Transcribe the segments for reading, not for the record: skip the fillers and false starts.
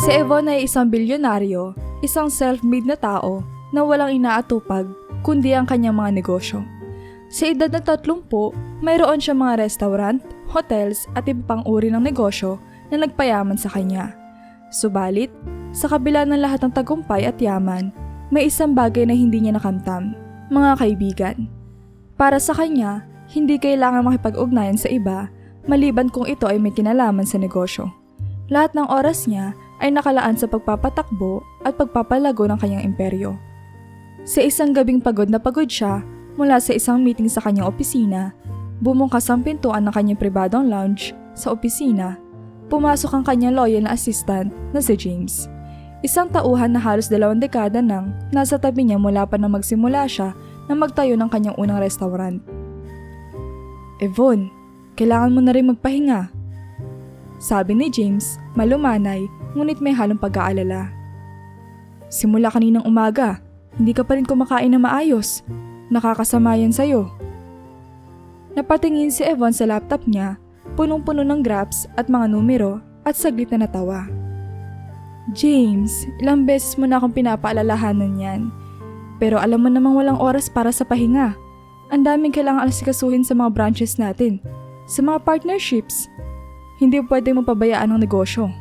Si Yvonne ay isang bilyonaryo, isang self-made na tao na walang inaatupag kundi ang kanyang mga negosyo. Sa edad na 30, mayroon siya mga restaurant, hotels at iba pang uri ng negosyo na nagpayaman sa kanya. Subalit, sa kabila ng lahat ng tagumpay at yaman, may isang bagay na hindi niya nakamtam, mga kaibigan. Para sa kanya, hindi kailangan makipag-ugnayan sa iba maliban kung ito ay may kinalaman sa negosyo. Lahat ng oras niya ay nakalaan sa pagpapatakbo at pagpapalago ng kanyang imperyo. Sa isang gabing pagod na pagod siya mula sa isang meeting sa kanyang opisina, bumungkas ang pintuan ng kanyang pribadong lounge sa opisina. Pumasok ang kanyang loyal na assistant na si James. Isang tauhan na halos 2 dekada nang nasa tabi niya mula pa nang magsimula siya na magtayo ng kanyang unang restaurant. Yvonne, kailangan mo na rin magpahinga. Sabi ni James, malumanay, ngunit may halong pag-aalala. Simula kaninang umaga, hindi ka pa rin kumakain na maayos. Nakakasama yan sa'yo. Napatingin si Yvonne sa laptop niya, punong-puno ng graphs at mga numero at saglit na natawa. James, ilang beses mo na akong pinapaalalahanan yan. Pero alam mo namang walang oras para sa pahinga. Ang daming kailangang asikasuhin sa mga branches natin, sa mga partnerships. Hindi pwede mo pabayaan ang negosyo.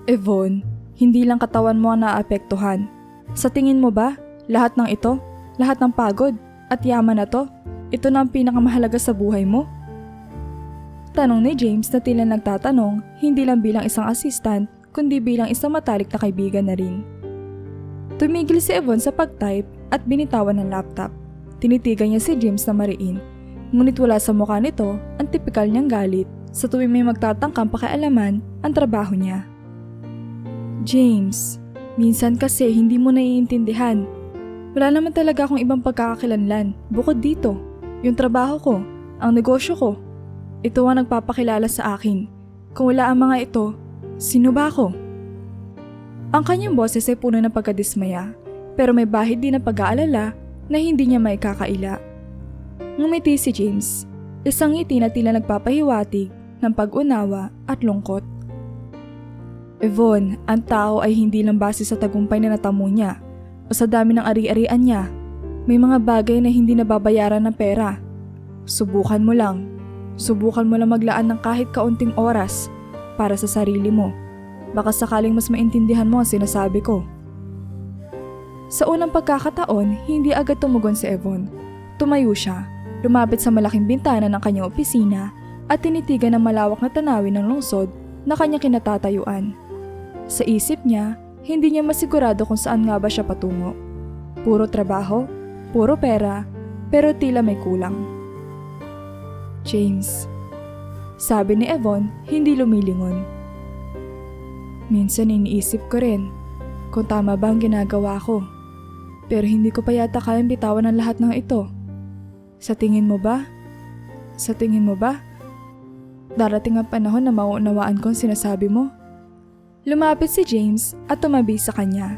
Yvonne, hindi lang katawan mo ang naapektuhan. Sa tingin mo ba, lahat ng ito, lahat ng pagod at yaman na to, ito na ang pinakamahalaga sa buhay mo? Tanong ni James na tila nagtatanong, hindi lang bilang isang assistant, kundi bilang isang matalik na kaibigan na rin. Tumigil si Yvonne sa pag-type at binitawan ng laptop. Tinitigan niya si James na mariin, ngunit wala sa mukha nito ang tipikal niyang galit sa tuwing may magtatangkang pakialaman ang trabaho niya. James, minsan kasi hindi mo naiintindihan. Wala naman talaga akong ibang pagkakakilanlan bukod dito. Yung trabaho ko, ang negosyo ko. Ito ang nagpapakilala sa akin. Kung wala ang mga ito, sino ba ako? Ang kanyang boses ay puno ng pagkadismaya, pero may bahid din ng pag-aalala na hindi niya maikakaila. Ngumiti si James, isang ngiti na tila nagpapahiwatig ng pag-unawa at lungkot. Yvonne, ang tao ay hindi lang base sa tagumpay na natamo niya o sa dami ng ari-arian niya. May mga bagay na hindi nababayaran ng pera. Subukan mo lang maglaan ng kahit kaunting oras para sa sarili mo. Baka sakaling mas maintindihan mo ang sinasabi ko. Sa unang pagkakataon, hindi agad tumugon si Yvonne. Tumayo siya, lumapit sa malaking bintana ng kanyang opisina at tinitigan ang malawak na tanawin ng lungsod na kanyang kinatatayuan. Sa isip niya, hindi niya masigurado kung saan nga ba siya patungo. Puro trabaho, puro pera, pero tila may kulang. James, sabi ni Yvonne, hindi lumilingon. Minsan iniisip ko rin kung tama ba ang ginagawa ko. Pero hindi ko pa yata kayang bitawan ang lahat ng ito. Sa tingin mo ba? Darating ang panahon na mauunawaan ko ang sinasabi mo? Lumapit si James at tumabi sa kanya.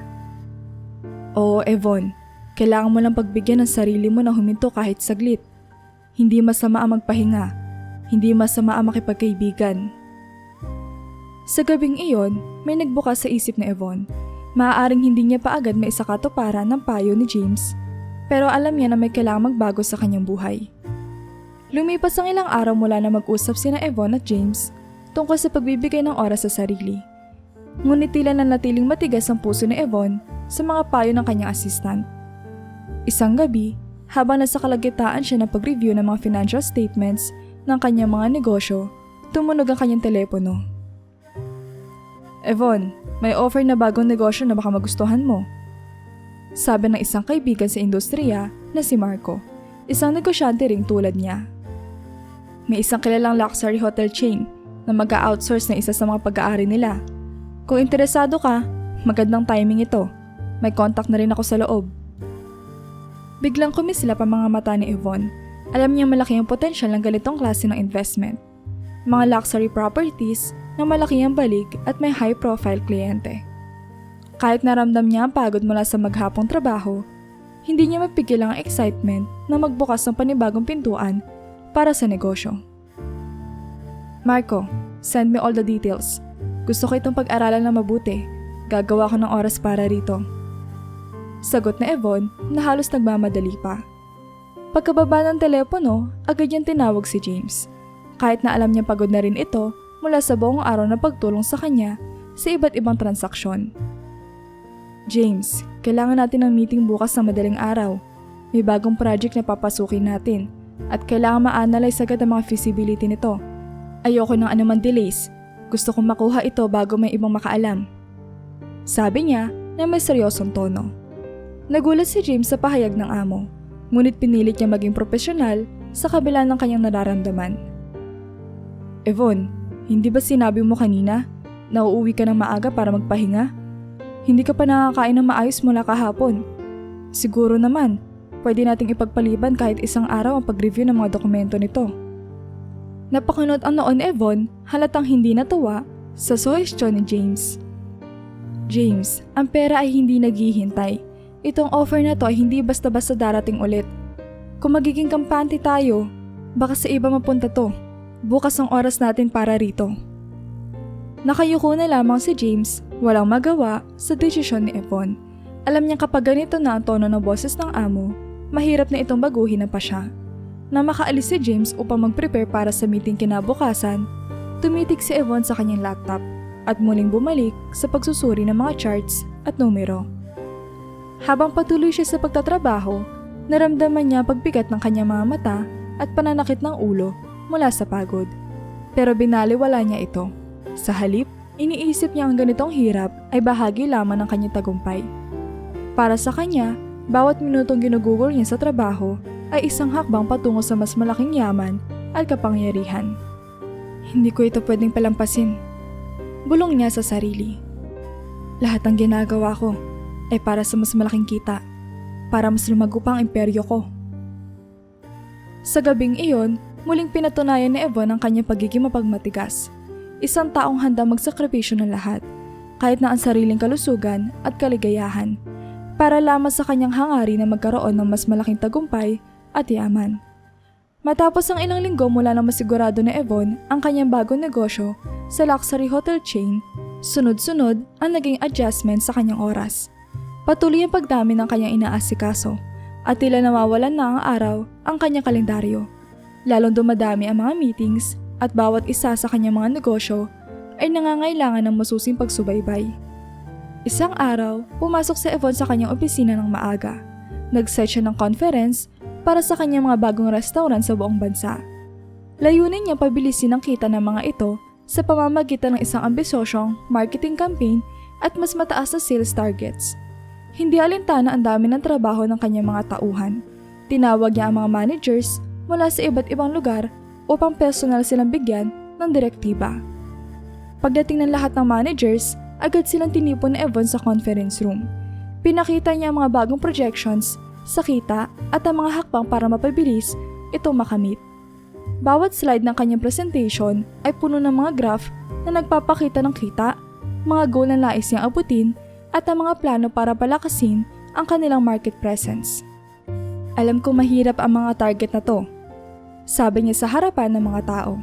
Oo, Yvonne, kailangan mo lang pagbigyan ng sarili mo na huminto kahit saglit. Hindi masama ang magpahinga. Hindi masama ang makipagkaibigan. Sa gabing iyon, may nagbukas sa isip ni Yvonne. Maaaring hindi niya pa agad may isakatuparan ng payo ni James, pero alam niya na may kailangang magbago sa kanyang buhay. Lumipas ang ilang araw mula na mag-usap sina Yvonne at James tungkol sa pagbibigay ng oras sa sarili. Ngunit tila nanatiling matigas ang puso ni Yvonne sa mga payo ng kanyang assistant. Isang gabi, habang nasa kalagitnaan siya ng pag-review ng mga financial statements ng kanyang mga negosyo, tumunog ang kanyang telepono. Yvonne, may offer na bagong negosyo na baka magustuhan mo. Sabi ng isang kaibigan sa industriya na si Marco, isang negosyante ring tulad niya. May isang kilalang luxury hotel chain na mag-outsource na isa sa mga pag-aari nila. Kung interesado ka, magandang timing ito. May contact na rin ako sa loob. Biglang kumislap ang mga mata ni Yvonne. Alam niyang malaki ang potensyal ng ganitong klase ng investment. Mga luxury properties na malaki ang balik at may high-profile kliyente. Kahit naramdam niya ang pagod mula sa maghapong trabaho, hindi niya mapigil ang excitement na magbukas ng panibagong pintuan para sa negosyo. Marco, send me all the details. Gusto ko itong pag-aralan na mabuti. Gagawa ko ng oras para rito. Sagot na Yvonne na halos nagmamadali pa. Pagkababa ng telepono, agad niyang tinawag si James. Kahit na alam niyang pagod na rin ito mula sa buong araw na pagtulong sa kanya sa iba't ibang transaksyon. James, kailangan natin ng meeting bukas na madaling araw. May bagong project na papasukin natin at kailangan ma-analyze agad ang mga feasibility nito. Ayoko ng anumang delays. Gusto kong makuha ito bago may ibang makaalam. Sabi niya na may seryosong tono. Nagulat si James sa pahayag ng amo, ngunit pinilit niya maging profesional sa kabila ng kanyang nararamdaman. Yvonne, hindi ba sinabi mo kanina na uuwi ka ng maaga para magpahinga? Hindi ka pa nakakain ng maayos mula kahapon. Siguro naman, pwede nating ipagpaliban kahit isang araw ang pag-review ng mga dokumento nito. Napakunot ang noon ni Yvonne, halatang hindi natuwa sa suhestyon ni James. James, ang pera ay hindi naghihintay. Itong offer na to ay hindi basta-basta darating ulit. Kung magiging kampante tayo, baka sa iba mapunta to. Bukas ang oras natin para rito. Nakayuko na lamang si James, walang magawa sa desisyon ni Yvonne. Alam niya kapag ganito na ang tono ng boses ng amo, mahirap na itong baguhin na pa siya. Na makaalis si James upang mag-prepare para sa meeting kinabukasan, tumitik si Yvonne sa kanyang laptop at muling bumalik sa pagsusuri ng mga charts at numero. Habang patuloy siya sa pagtatrabaho, naramdaman niya pagbigat ng kanyang mga mata at pananakit ng ulo mula sa pagod. Pero binaliwala niya ito. Sa halip, iniisip niya ang ganitong hirap ay bahagi lamang ng kanyang tagumpay. Para sa kanya, bawat minutong ginugugol niya sa trabaho ay isang hakbang patungo sa mas malaking yaman at kapangyarihan. Hindi ko ito pwedeng palampasin. Bulong niya sa sarili. Lahat ng ginagawa ko ay para sa mas malaking kita, para mas lumago pa ang imperyo ko. Sa gabing iyon, muling pinatunayan ni Yvonne ang kanyang pagiging mapagmatigas. Isang taong handa magsakripisyo ng lahat, kahit na ang sariling kalusugan at kaligayahan, para lamang sa kanyang hangarin na magkaroon ng mas malaking tagumpay at yaman. Matapos ang ilang linggo mula nang masigurado ni Yvonne ang kanyang bagong negosyo sa luxury hotel chain, sunod-sunod ang naging adjustment sa kanyang oras. Patuloy ang pagdami ng kanyang inaasikaso at tila nawawalan na ang araw ang kanyang kalendaryo. Lalong dumadami ang mga meetings at bawat isa sa kanyang mga negosyo ay nangangailangan ng masusing pagsubaybay. Isang araw, pumasok si Yvonne sa kanyang opisina ng maaga. Nag-set siya ng conference para sa kanyang mga bagong restaurant sa buong bansa. Layunin niya pabilisin ang kita ng mga ito sa pamamagitan ng isang ambisosyong marketing campaign at mas mataas na sales targets. Hindi alintana ang dami ng trabaho ng kanyang mga tauhan. Tinawag niya ang mga managers mula sa iba't ibang lugar upang personal silang bigyan ng direktiba. Pagdating ng lahat ng managers, agad silang tinipon ni Yvonne sa conference room. Pinakita niya ang mga bagong projections sa kita at ang mga hakbang para mapabilis ito makamit. Bawat slide ng kanyang presentation ay puno ng mga graph na nagpapakita ng kita, mga goal na nais niyang abutin at ang mga plano para palakasin ang kanilang market presence. Alam ko mahirap ang mga target na to, sabi niya sa harapan ng mga tao.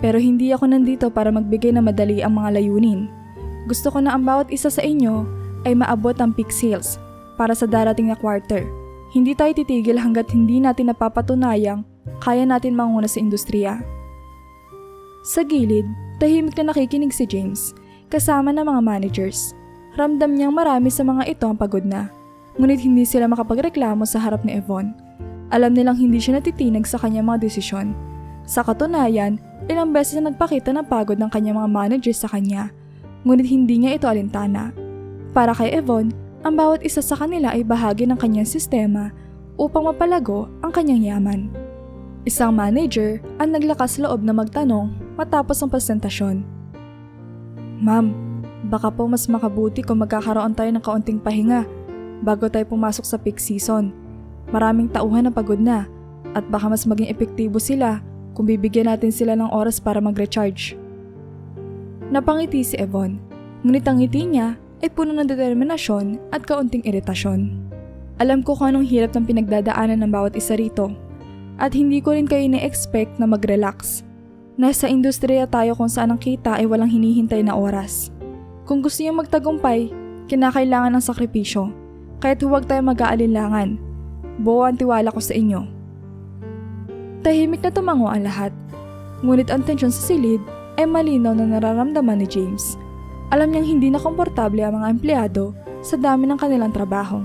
Pero hindi ako nandito para magbigay na madali ang mga layunin. Gusto ko na ang bawat isa sa inyo ay maabot ang peak sales para sa darating na quarter. Hindi tayo titigil hanggat hindi natin napapatunayang kaya natin manguna sa industriya. Sa gilid, tahimik na nakikinig si James kasama ng mga managers. Ramdam niyang marami sa mga ito ang pagod na. Ngunit hindi sila makapagreklamo sa harap ni Yvonne. Alam nilang hindi siya natitinag sa kanyang mga desisyon. Sa katunayan, ilang beses na nagpakita ng pagod ng kanyang mga managers sa kanya. Ngunit hindi niya ito alintana. Para kay Yvonne, ang bawat isa sa kanila ay bahagi ng kanyang sistema upang mapalago ang kanyang yaman. Isang manager ang naglakas loob na magtanong matapos ang presentasyon. Ma'am, baka po mas makabuti kung magkakaroon tayo ng kaunting pahinga bago tayo pumasok sa peak season. Maraming tauhan na pagod na at baka mas maging epektibo sila kung bibigyan natin sila ng oras para mag-recharge. Napangiti si Yvonne, ngunit ang ngiti niya ay puno ng determinasyon at kaunting iritasyon. Alam ko kung anong hirap ng pinagdadaanan ng bawat isa rito at hindi ko rin kayo na-expect na mag-relax. Nasa industriya tayo kung saan ang kita ay walang hinihintay na oras. Kung gusto niyo magtagumpay, kinakailangan ng sakripisyo. Kaya't huwag tayo mag-aalinlangan. Buo ang tiwala ko sa inyo. Tahimik na tumango ang lahat. Ngunit ang tensyon sa silid ay malinaw na nararamdaman ni James. Alam niyang hindi na komportable ang mga empleyado sa dami ng kanilang trabaho.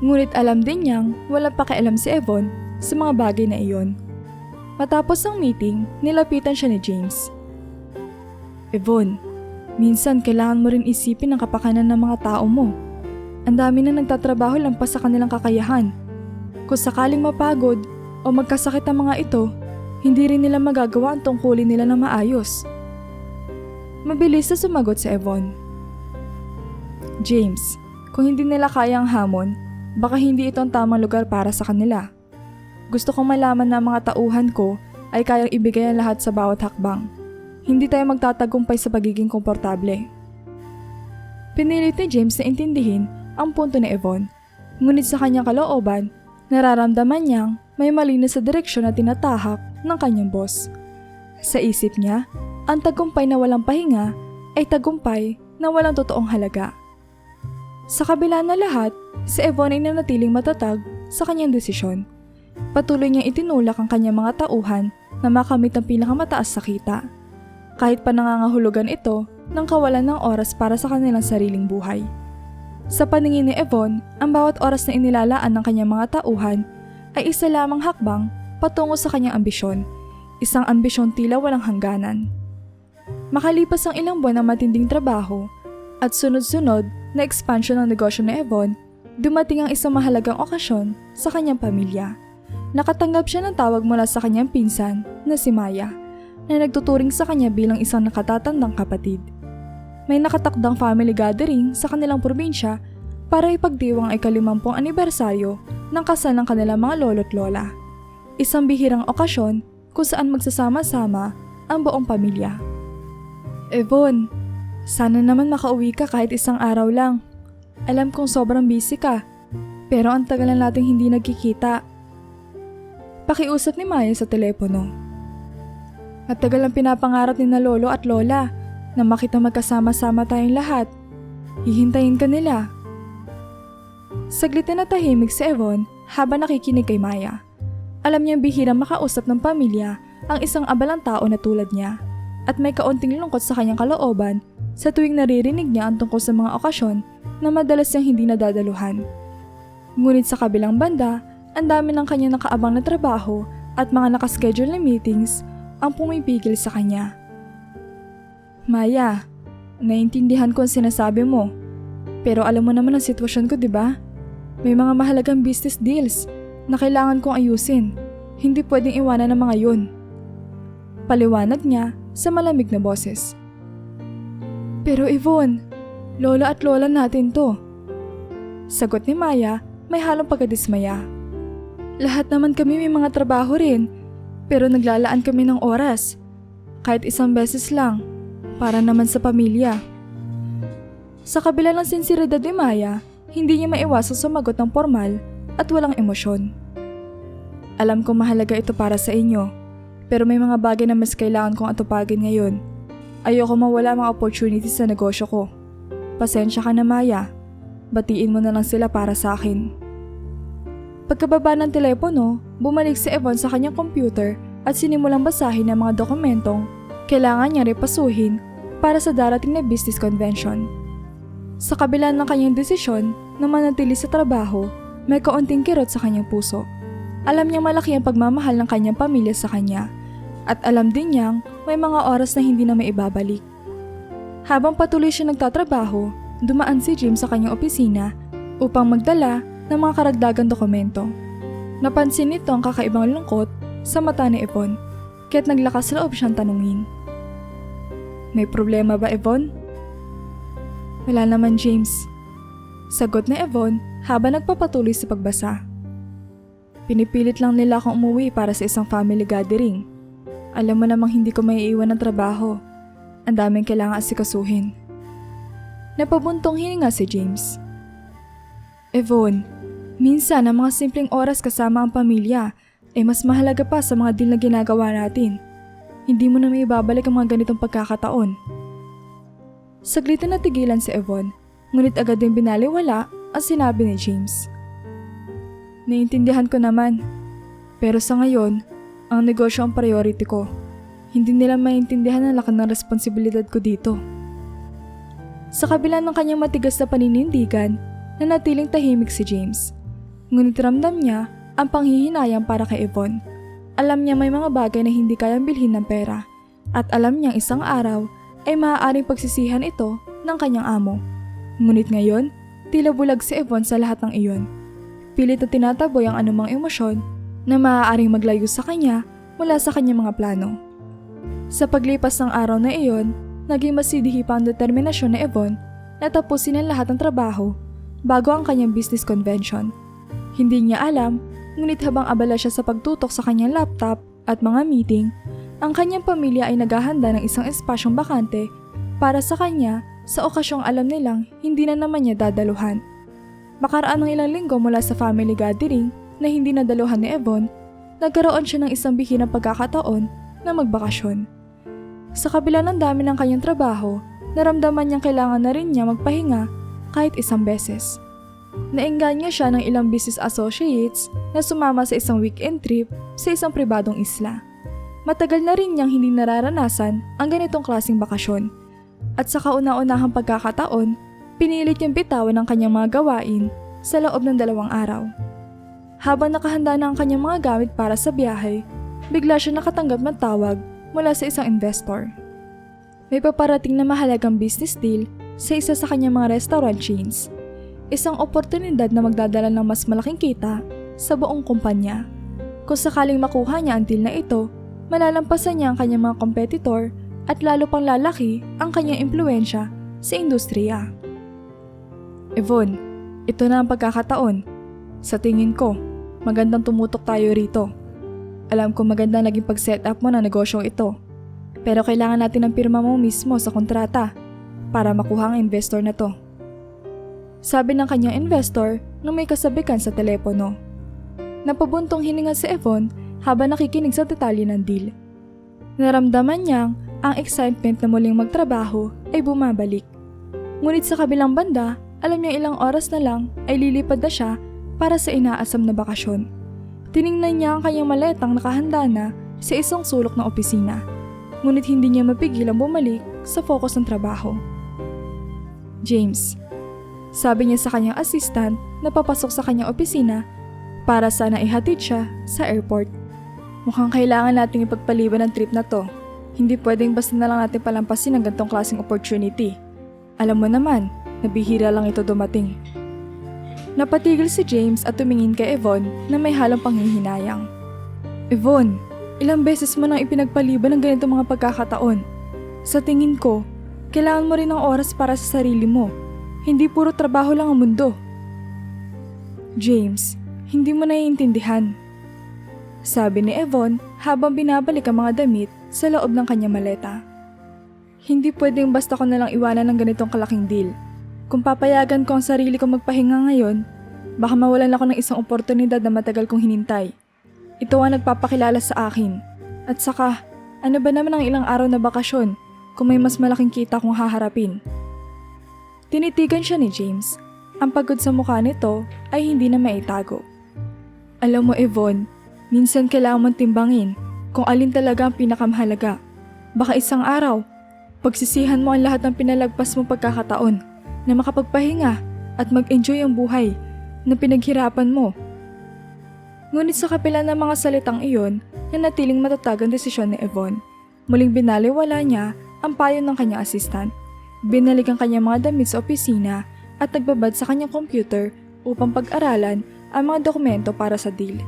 Ngunit alam din niyang walang pakialam si Yvonne sa mga bagay na iyon. Matapos ang meeting, nilapitan siya ni James. Yvonne, minsan kailangan mo rin isipin ang kapakanan ng mga tao mo. Ang dami na nagtatrabaho lampas sa kanilang kakayahan. Kung sakaling mapagod o magkasakit ang mga ito, hindi rin nila magagawa ang tungkulin nila na maayos. Mabilis na sumagot si Yvonne. James, kung hindi nila kaya ang hamon, baka hindi ito ang tamang lugar para sa kanila. Gusto kong malaman na mga tauhan ko ay kayang ibigay ang lahat sa bawat hakbang. Hindi tayo magtatagumpay sa pagiging komportable. Pinilit ni James na intindihin ang punto ni Yvonne, ngunit sa kanyang kalooban, nararamdaman niyang may malinis sa direksyon na tinatahak ng kanyang boss. Sa isip niya, ang tagumpay na walang pahinga ay tagumpay na walang totoong halaga. Sa kabila na lahat, si Yvonne ay nanatiling matatag sa kanyang desisyon. Patuloy niyang itinulak ang kanyang mga tauhan na makamit ang pinakamataas sa kita. Kahit pa nangangahulugan ito ng kawalan ng oras para sa kanilang sariling buhay. Sa paningin ni Yvonne, ang bawat oras na inilalaan ng kanyang mga tauhan ay isa lamang hakbang patungo sa kanyang ambisyon. Isang ambisyon tila walang hangganan. Makalipas ang ilang buwan ng matinding trabaho at sunod-sunod na expansion ng negosyo ni Yvonne, dumating ang isang mahalagang okasyon sa kanyang pamilya. Nakatanggap siya ng tawag mula sa kanyang pinsan na si Maya, na nagtuturing sa kanya bilang isang nakatatandang kapatid. May nakatakdang family gathering sa kanilang probinsya para ipagdiwang ay ika-50 anibersaryo ng kasal ng kanilang mga lolo't lola. Isang bihirang okasyon kung saan magsasama-sama ang buong pamilya. Yvonne, sana naman makauwi ka kahit isang araw lang. Alam kong sobrang busy ka, pero ang tagal na nating hindi nagkikita. Pakiusap ni Maya sa telepono. At tagal ang pinapangarap ni na lolo at lola na makita magkasama-sama tayong lahat. Hihintayin ka nila. Saglit na natahimik si Yvonne habang nakikinig kay Maya. Alam niyang bihirang makausap ng pamilya ang isang abalang tao na tulad niya at may kaunting lungkot sa kanyang kalooban sa tuwing naririnig niya ang tungkol sa mga okasyon na madalas niyang hindi nadadaluhan. Ngunit sa kabilang banda, ang dami ng kanyang nakaabang na trabaho at mga nakaschedule na meetings ang pumipigil sa kanya. Maya, naiintindihan ko ang sinasabi mo. Pero alam mo naman ang sitwasyon ko, di ba? May mga mahalagang business deals na kailangan kong ayusin. Hindi pwedeng iwanan ng mga yun. Paliwanag niya sa malamig na boses. Pero Yvonne, lola at lola natin to. Sagot ni Maya, may halong pagkadismaya. Lahat naman kami may mga trabaho rin, pero naglalaan kami ng oras. Kahit isang beses lang, para naman sa pamilya. Sa kabila ng sinseridad ni Maya, hindi niya maiwasang sumagot ng formal at walang emosyon. Alam kong mahalaga ito para sa inyo, pero may mga bagay na mas kailangan kong atupagin ngayon. Ayoko mawala mga opportunities sa negosyo ko. Pasensya ka na Maya, batiin mo na lang sila para sa akin. Pagkababa ng telepono, bumalik si Yvonne sa kanyang computer at sinimulang basahin ang mga dokumentong kailangan niya repasuhin para sa darating na business convention. Sa kabila ng kanyang desisyon na manatili sa trabaho, may kaunting kirot sa kanyang puso. Alam niyang malaki ang pagmamahal ng kanyang pamilya sa kanya at alam din niyang may mga oras na hindi na maibabalik. Habang patuloy siya nagtatrabaho, dumaan si Jim sa kanyang opisina upang magdala ng mga karagdagang dokumento. Napansin nito ang kakaibang lungkot sa mata ni Yvonne, kaya't naglakas loob siyang tanungin. May problema ba, Yvonne? Wala naman, James. Sagot ni Yvonne habang nagpapatuloy sa pagbasa. Pinipilit lang nila akong umuwi para sa isang family gathering. Alam mo namang hindi ko maiiwan ng trabaho. Ang daming kailangan asikasuhin. Napabuntong hininga si James. Yvonne, minsan ang mga simpleng oras kasama ang pamilya ay mas mahalaga pa sa mga deal na ginagawa natin. Hindi mo na may ibabalik ang mga ganitong pagkakataon. Saglit na natigilan si Yvonne, ngunit agad din binaliwala ang sinabi ni James. Naiintindihan ko naman, pero sa ngayon, ang negosyo ang priority ko. Hindi nila maintindihan ang laki ng responsibilidad ko dito. Sa kabila ng kanyang matigas na paninindigan, nanatiling tahimik si James. Ngunit ramdam niya ang panghihinayang para kay Yvonne. Alam niya may mga bagay na hindi kayang bilhin ng pera at alam niyang isang araw ay maaaring pagsisihan ito ng kanyang amo. Ngunit ngayon, tila bulag si Yvonne sa lahat ng iyon. Pilit na tinataboy ang anumang emosyon na maaaring maglayo sa kanya mula sa kanyang mga plano. Sa paglipas ng araw na iyon, naging masidihi pa ang determinasyon ni Yvonne na tapusin ang lahat ng trabaho bago ang kanyang business convention. Hindi niya alam, ngunit habang abala siya sa pagtutok sa kanyang laptop at mga meeting, ang kanyang pamilya ay naghahanda ng isang espasyong bakante para sa kanya sa okasyong alam nilang hindi na naman niya dadaluhan. Makaraan ng ilang linggo mula sa family gathering na hindi nadaluhan ni Yvonne, nagkaroon siya ng isang bihirang pagkakataon na magbakasyon. Sa kabila ng dami ng kanyang trabaho, naramdaman niyang kailangan na rin niya magpahinga kahit isang beses. Naengganyo siya ng ilang business associates na sumama sa isang weekend trip sa isang pribadong isla. Matagal na rin niyang hindi nararanasan ang ganitong klaseng bakasyon. At sa kauna-unahang pagkakataon, pinilit niyang bitawan ang kanyang mga gawain sa loob ng 2 araw. Habang nakahanda na ang kanyang mga gamit para sa biyahe, bigla siya nakatanggap ng tawag mula sa isang investor. May paparating na mahalagang business deal sa isa sa kanyang mga restaurant chains. Isang oportunidad na magdadala ng mas malaking kita sa buong kumpanya. Kung sakaling makuha niya ang deal na ito, malalampasan niya ang kanyang mga kompetitor at lalo pang lalaki ang kanyang impluwensya sa industriya. Yvonne, ito na ang pagkakataon. Sa tingin ko, magandang tumutok tayo rito. Alam ko magandang naging pag-setup mo ng negosyong ito. Pero kailangan natin ang pirma mo mismo sa kontrata para makuha ang investor na to. Sabi ng kanyang investor nung may kasabikan sa telepono. Napabuntong hininga si Yvonne habang nakikinig sa detalye ng deal. Naramdaman niyang ang excitement na muling magtrabaho ay bumabalik. Ngunit sa kabilang banda, alam niya ilang oras na lang ay lilipad na siya para sa inaasam na bakasyon. Tiningnan niya ang kanyang maletang nakahanda na sa isang sulok ng opisina. Ngunit hindi niya mapigilang bumalik sa focus ng trabaho. James, sabi niya sa kanyang assistant na papasok sa kanyang opisina para sana ihatid siya sa airport. Mukhang kailangan nating ipagpaliban ang trip na to. Hindi pwedeng basta na lang natin palampasin ang ganitong klaseng opportunity. Alam mo naman, nabihira lang ito dumating. Napatigil si James at tumingin kay Yvonne na may halong panghihinayang. Yvonne, ilang beses mo nang ipinagpaliban ng ganitong mga pagkakataon. Sa tingin ko, kailangan mo rin ng oras para sa sarili mo. Hindi puro trabaho lang ang mundo. James, hindi mo naiintindihan. Sabi ni Yvonne habang binabalik ang mga damit sa loob ng kanyang maleta. Hindi pwedeng basta ko nalang iwanan ng ganitong kalaking deal. Kung papayagan ko ang sarili ko magpahinga ngayon, baka mawalan ako ng isang oportunidad na matagal kong hinintay. Ito ang nagpapakilala sa akin. At saka, ano ba naman ang ilang araw na bakasyon kung may mas malaking kita kong haharapin? Tinitigan siya ni James. Ang pagod sa mukha nito ay hindi na maitago. Alam mo Yvonne, minsan kailangan mong timbangin kung alin talaga ang pinakamahalaga. Baka isang araw, pagsisihan mo ang lahat ng pinalagpas mong pagkakataon na makapagpahinga at mag-enjoy ang buhay na pinaghirapan mo. Ngunit sa kapila ng mga salitang iyon, nanatiling matatag ang desisyon ni Yvonne. Muling binaliwala niya ang payo ng kanyang assistant. Binalik ang kanyang mga damit sa opisina at nagbabad sa kanyang computer upang pag-aralan ang mga dokumento para sa deal.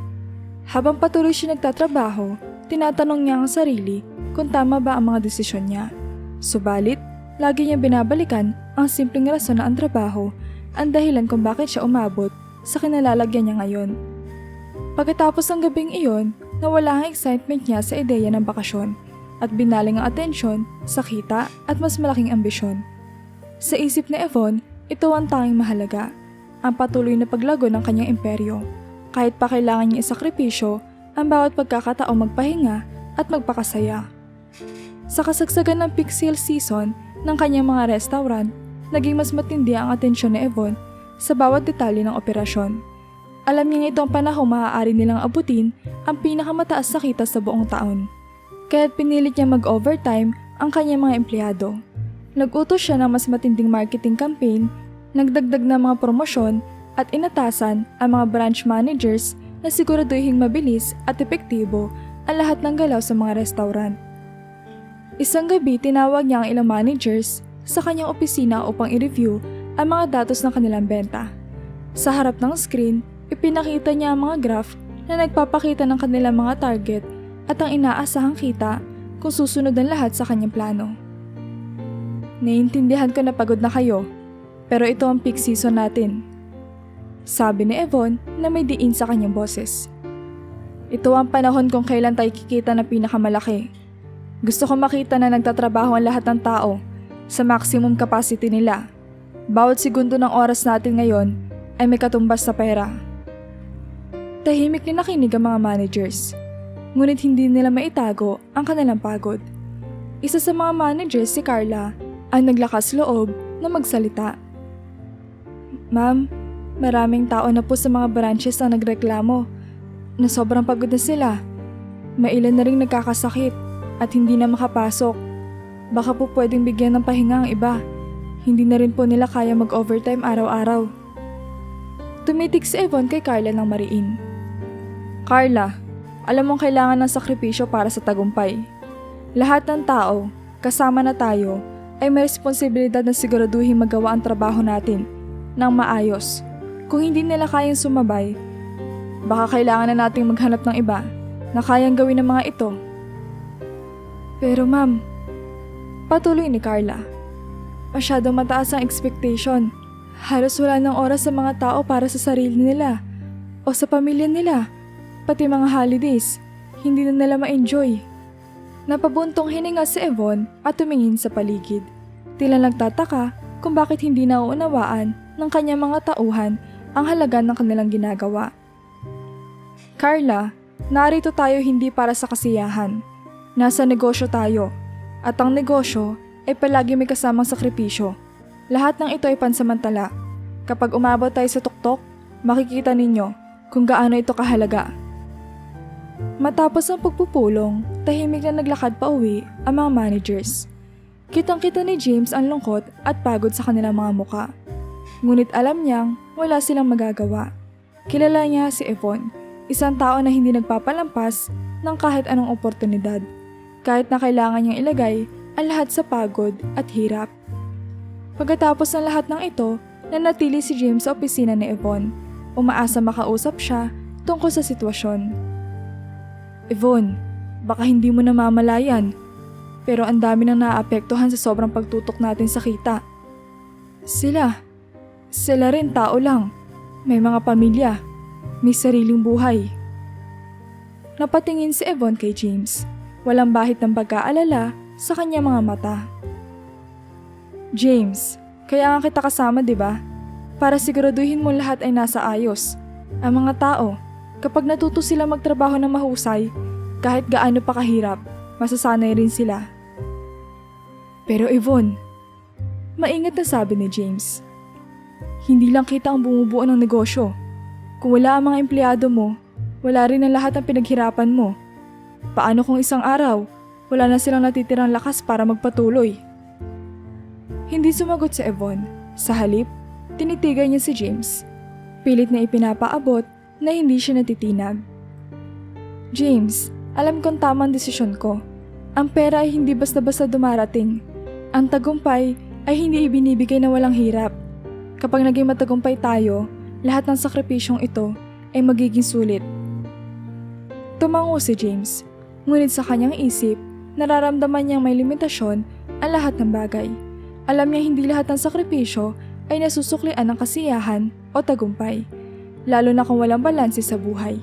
Habang patuloy siya nagtatrabaho, tinatanong niya ang sarili kung tama ba ang mga desisyon niya. Subalit, lagi niya binabalikan ang simpleng rason na ang trabaho ang dahilan kung bakit siya umabot sa kinalalagyan niya ngayon. Pagkatapos ng gabing iyon, nawala ang excitement niya sa ideya ng bakasyon at binaling ang atensyon sa kita at mas malaking ambisyon. Sa isip ni Yvonne, ito ang tanging mahalaga, ang patuloy na paglago ng kanyang imperyo. Kahit pa kailangan niya isakripisyo ang bawat pagkakataong magpahinga at magpakasaya. Sa kasagsagan ng peak sales season ng kanyang mga restaurant, naging mas matindi ang atensyon ni Yvonne sa bawat detalye ng operasyon. Alam niya itong panahong maaari nilang abutin ang pinakamataas na kita sa buong taon. Kaya't pinilit niya mag-overtime ang kanyang mga empleyado. Nag-utos siya ng mas matinding marketing campaign, nagdagdag ng mga promosyon at inatasan ang mga branch managers na siguraduhing mabilis at epektibo ang lahat ng galaw sa mga restaurant. Isang gabi, tinawag niya ang ilang managers sa kanyang opisina upang i-review ang mga datos ng kanilang benta. Sa harap ng screen, ipinakita niya ang mga graph na nagpapakita ng kanilang mga target at ang inaasahang kita kung susunod ang lahat sa kanyang plano. Naiintindihan ko na pagod na kayo, pero ito ang peak season natin. Sabi ni Yvonne na may diin sa kanyang boses. Ito ang panahon kung kailan tayo kikita na pinakamalaki. Gusto ko makita na nagtatrabaho ang lahat ng tao sa maximum capacity nila. Bawat segundo ng oras natin ngayon ay may katumbas sa pera. Tahimik na nakinig ang mga managers, ngunit hindi nila maitago ang kanilang pagod. Isa sa mga managers, si Carla, ang naglakas loob na magsalita. Ma'am, maraming tao na po sa mga branches na nagreklamo na sobrang pagod na sila. May ilan na ring nagkakasakit at hindi na makapasok. Baka po pwedeng bigyan ng pahinga ang iba. Hindi na rin po nila kaya mag-overtime araw-araw. Tumitig si Yvonne kay Carla ng mariin. Carla, alam mong kailangan ng sakripisyo para sa tagumpay. Lahat ng tao, kasama na tayo, ay may responsibilidad na siguraduhin magawa ang trabaho natin ng maayos. Kung hindi nila kayang sumabay, baka kailangan na nating maghanap ng iba na kayang gawin ng mga ito. Pero ma'am, patuloy ni Carla, masyadong mataas ang expectation. Halos wala ng oras sa mga tao para sa sarili nila o sa pamilya nila. Pati mga holidays, hindi na nila ma-enjoy. Napabuntong hininga si Yvonne at tumingin sa paligid. Tila nagtataka kung bakit hindi nauunawaan ng kanyang mga tauhan ang halaga ng kanilang ginagawa. Carla, narito tayo hindi para sa kasiyahan. Nasa negosyo tayo, at ang negosyo ay palagi may kasamang sakripisyo. Lahat ng ito ay pansamantala. Kapag umabot tayo sa tuktok, makikita ninyo kung gaano ito kahalaga. Matapos ang pagpupulong, tahimik na naglakad pa uwi ang mga managers. Kitang-kita ni James ang lungkot at pagod sa kanilang mga muka. Ngunit alam niyang wala silang magagawa. Kilala niya si Yvonne, isang tao na hindi nagpapalampas ng kahit anong oportunidad. Kahit na kailangan niyang ilagay ang lahat sa pagod at hirap. Pagkatapos ng lahat ng ito, nanatili si James sa opisina ni Yvonne. Umaasa makausap siya tungkol sa sitwasyon. Yvonne, baka hindi mo namamalayan, pero ang dami nang naaapektuhan sa sobrang pagtutok natin sa kita. Sila rin tao lang. May mga pamilya, may sariling buhay. Napatingin si Yvonne kay James. Walang bahid ng pagkaalala sa kanyang mga mata. James, kaya nga kita kasama, 'di ba? Para siguraduhin mo lahat ay nasa ayos. Ang mga tao, kapag natuto sila magtrabaho ng mahusay, kahit gaano pa kahirap, masasanay rin sila. Pero Yvonne, maingat na sabi ni James. Hindi lang kita ang bumubuo ng negosyo. Kung wala ang mga empleyado mo, wala rin ang lahat ng pinaghirapan mo. Paano kung isang araw, wala na silang natitirang lakas para magpatuloy? Hindi sumagot si Yvonne. Sa halip, tinitigan niya si James. Pilit na ipinapaabot na hindi siya natitinag. James, alam kong tamang desisyon ko. Ang pera ay hindi basta-basta dumarating. Ang tagumpay ay hindi ibinibigay na walang hirap. Kapag naging matagumpay tayo, lahat ng sakripisyong ito ay magiging sulit. Tumango si James. Ngunit sa kanyang isip, nararamdaman niyang may limitasyon ang lahat ng bagay. Alam niya hindi lahat ng sakripisyo ay nasusuklian ng kasiyahan o tagumpay, lalo na kung walang balanse sa buhay.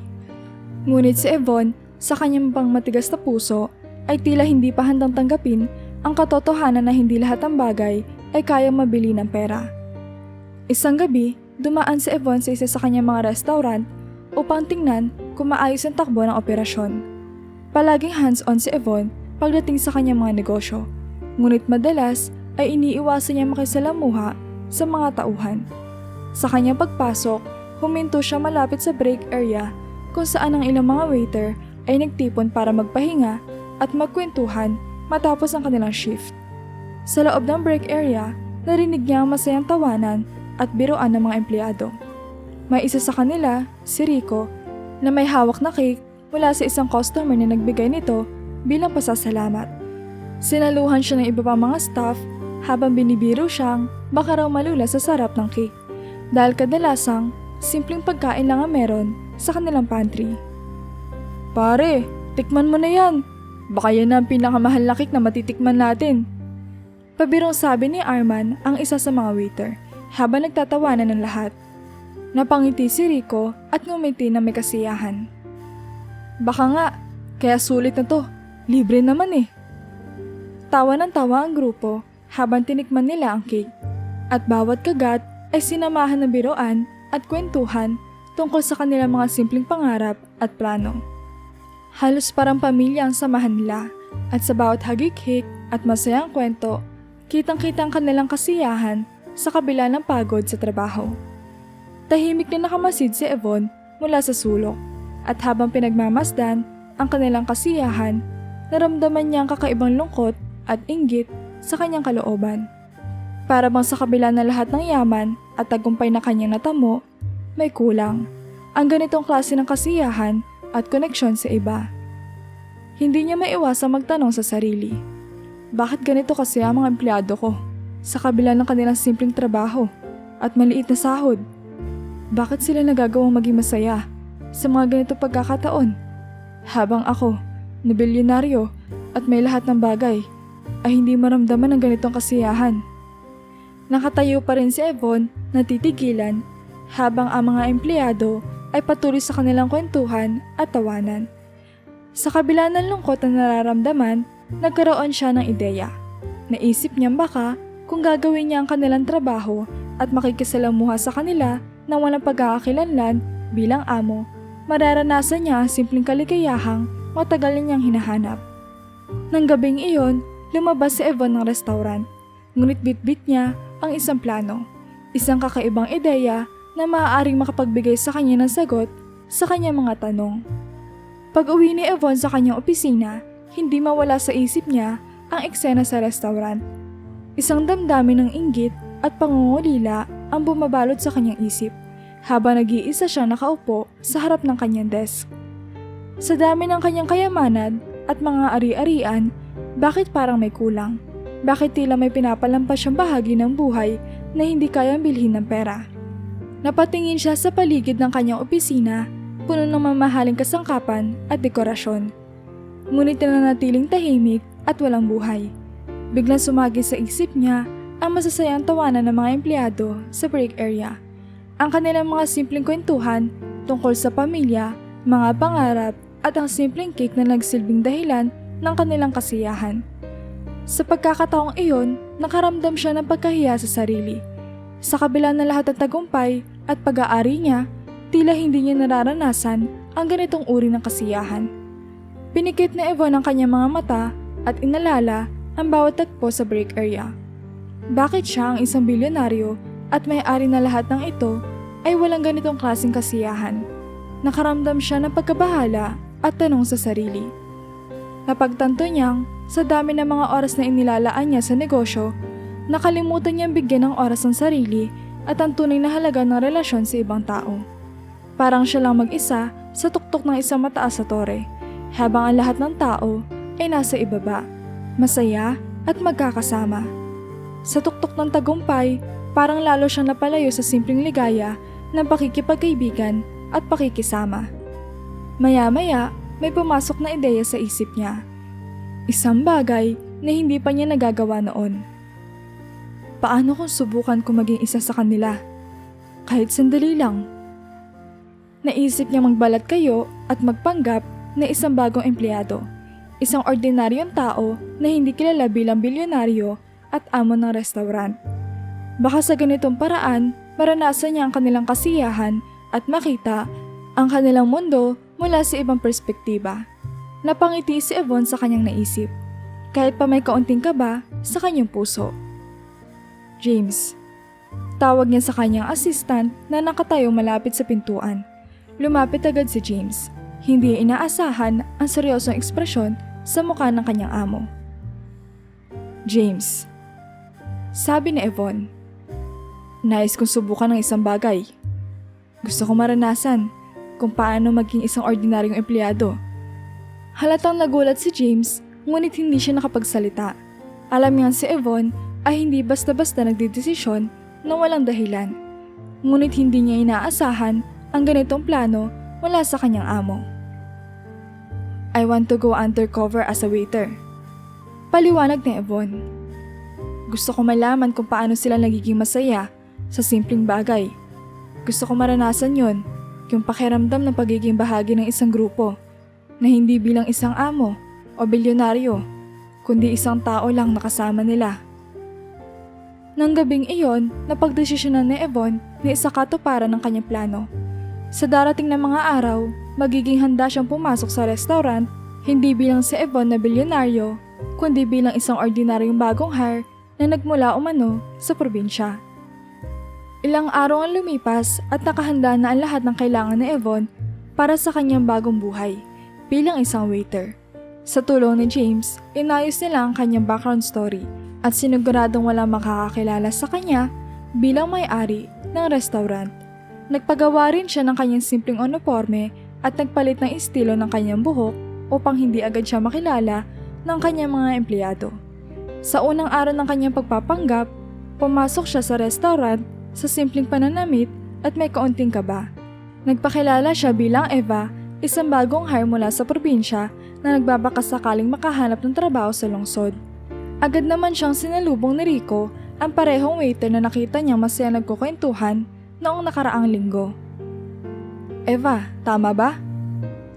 Ngunit si Yvonne, sa kanyang pang matigas na puso, ay tila hindi pa handang tanggapin ang katotohanan na hindi lahat ng bagay ay kayang mabili ng pera. Isang gabi, dumaan si Yvonne sa isa sa kanyang mga restaurant upang tingnan kung maayos ang takbo ng operasyon. Palaging hands-on si Yvonne pagdating sa kanyang mga negosyo. Ngunit madalas ay iniiwasan niya makisalamuha sa mga tauhan. Sa kanyang pagpasok, huminto siya malapit sa break area kung saan ang ilang mga waiter ay nagtipon para magpahinga at magkwentuhan matapos ang kanilang shift. Sa loob ng break area, narinig niya ang masayang tawanan at biruan ng mga empleyado. May isa sa kanila, si Rico, na may hawak na cake mula sa isang customer na nagbigay nito bilang pasasalamat. Sinaluhan siya ng iba pang mga staff habang binibiro siyang baka raw malula sa sarap ng cake dahil kadalasang simpleng pagkain lang ang meron sa kanilang pantry. Pare, tikman mo na yan. Baka yan ang pinakamahal na cake na matitikman natin. Pabirong sabi ni Arman ang isa sa mga waiter habang nagtatawanan ng lahat. Napangiti si Rico at ngumiti na may kasiyahan. Baka nga, kaya sulit na to. Libre naman eh. Tawa ng tawa ang grupo habang tinikman nila ang cake. At bawat kagat ay sinamahan ng biroan at kwentuhan tungkol sa kanilang mga simpleng pangarap at plano. Halos parang pamilya ang samahan nila at sa bawat hagik-hik at masayang kwento, kitang-kita ang kanilang kasiyahan sa kabila ng pagod sa trabaho. Tahimik na nakamasid si Yvonne mula sa sulok at habang pinagmamasdan ang kanilang kasiyahan, naramdaman niya ang kakaibang lungkot at inggit sa kanyang kalooban. Para bang sa kabila ng lahat ng yaman at tagumpay na kanyang natamo, may kulang ang ganitong klase ng kasiyahan at koneksyon sa iba. Hindi niya maiwasang magtanong sa sarili, bakit ganito kasi ang mga empleyado ko sa kabila ng kanilang simpleng trabaho at maliit na sahod? Bakit sila nagagawang maging masaya sa mga ganito pagkakataon? Habang ako, na bilyonaryo at may lahat ng bagay, ay hindi maramdaman ng ganitong kasiyahan. Nakatayo pa rin si Yvonne na titigilan habang ang mga empleyado ay patuloy sa kanilang kwentuhan at tawanan. Sa kabila ng lungkot na nararamdaman, nagkaroon siya ng ideya. Naisip niyang baka kung gagawin niya ang kanilang trabaho at makikisalamuha sa kanila nang walang pagkakakilanlan bilang amo, mararanasan niya ang simpleng kaligayahang matagal niyang hinahanap. Nang gabing iyon, lumabas si Yvonne ng restaurant, ngunit bitbit niya ang isang plano, isang kakaibang ideya na maaaring makapagbigay sa kanya ng sagot sa kanyang mga tanong. Pag-uwi ni Yvonne sa kanyang opisina, hindi mawala sa isip niya ang eksena sa restaurant. Isang damdamin ng inggit at pangungulila ang bumabalot sa kanyang isip habang nag-iisa siyang nakaupo sa harap ng kanyang desk. Sa dami ng kanyang kayamanan at mga ari-arian, bakit parang may kulang? Bakit tila may pinapalampas siyang bahagi ng buhay na hindi kayang bilhin ng pera? Napatingin siya sa paligid ng kanyang opisina, puno ng mamahaling kasangkapan at dekorasyon. Ngunit nananatiling tahimik at walang buhay. Biglang sumagi sa isip niya ang masasayang tawanan ng mga empleyado sa break area. Ang kanilang mga simpleng kwentuhan tungkol sa pamilya, mga pangarap at ang simpleng cake na nagsilbing dahilan ng kanilang kasiyahan. Sa pagkakataong iyon, nakaramdam siya ng pagkahiya sa sarili. Sa kabila ng lahat ng tagumpay at pag-aari niya, tila hindi niya nararanasan ang ganitong uri ng kasiyahan. Pinikit na Yvonne ang kanyang mga mata at inalala ang bawat tagpo sa break area. Bakit siya ang isang bilyonaryo at may-ari na lahat ng ito ay walang ganitong klaseng kasiyahan? Nakaramdam siya ng pagkabahala at tanong sa sarili. Napagtanto niyang sa dami ng mga oras na inilalaan niya sa negosyo, nakalimutan niyang bigyan ng oras ang sarili at ang tunay na halaga ng relasyon sa ibang tao. Parang siya lang mag-isa sa tuktok ng isang mataas sa tore, habang ang lahat ng tao ay nasa ibaba, masaya at magkakasama. Sa tuktok ng tagumpay, parang lalo siyang napalayo sa simpleng ligaya ng pakikipagkaibigan at pakikisama. Maya-maya, may pumasok na ideya sa isip niya. Isang bagay na hindi pa niya nagagawa noon. Paano kung subukan ko maging isa sa kanila? Kahit sandali lang. Naisip niya magbalat kayo at magpanggap na isang bagong empleyado. Isang ordinaryong tao na hindi kilala bilang bilyonaryo at amo ng restaurant. Baka sa ganitong paraan, maranasan niya ang kanilang kasiyahan at makita ang kanilang mundo mula sa ibang perspektiba. Napangiti si Yvonne sa kanyang naisip. kahit pa may kaunting kaba sa kanyang puso. James. Tawag niya sa kanyang assistant na nakatayo malapit sa pintuan. Lumapit agad si James. Hindi inaasahan ang seryosong ekspresyon sa mukha ng kanyang amo. James. Sabi ni Yvonne. Nais kong subukan ng isang bagay. Gusto ko maranasan kung paano maging isang ordinaryong empleyado. Halatang nagulat si James, ngunit hindi siya nakapagsalita. Alam niya si Yvonne ay hindi basta-basta nagdedesisyon na walang dahilan. Ngunit hindi niya inaasahan ang ganitong plano mula sa kanyang amo. I want to go undercover as a waiter. Paliwanag ni Yvonne. Gusto ko malaman kung paano sila nagiging masaya sa simpleng bagay. Gusto ko maranasan yon, yung pakiramdam ng pagiging bahagi ng isang grupo na hindi bilang isang amo o bilyonaryo, kundi isang tao lang nakasama nila. Nang gabing iyon, napagdesisyonan ni Yvonne na isakatuparan ng kanyang plano. Sa darating na mga araw, magiging handa siyang pumasok sa restaurant, hindi bilang si Yvonne na bilyonaryo, kundi bilang isang ordinaryong bagong hire na nagmula umano sa probinsya. Ilang araw ang lumipas at nakahanda na ang lahat ng kailangan ni Yvonne para sa kanyang bagong buhay bilang isang waiter. Sa tulong ni James, inayos nila ang kanyang background story at siniguradong walang makakakilala sa kanya bilang may-ari ng restaurant. Nagpagawa rin siya ng kanyang simpleng uniforme at nagpalit ng estilo ng kanyang buhok upang hindi agad siya makilala ng kanyang mga empleyado. Sa unang araw ng kanyang pagpapanggap, pumasok siya sa restaurant sa simpleng pananamit at may kaunting kaba. Nagpakilala siya bilang Eva, isang bagong hire mula sa probinsya na nagbabakas sakaling makahanap ng trabaho sa lungsod. Agad naman siyang sinalubong ni Rico, ang parehong waiter na nakita niyang masaya nagkukwentuhan noong nakaraang linggo. Eva, tama ba?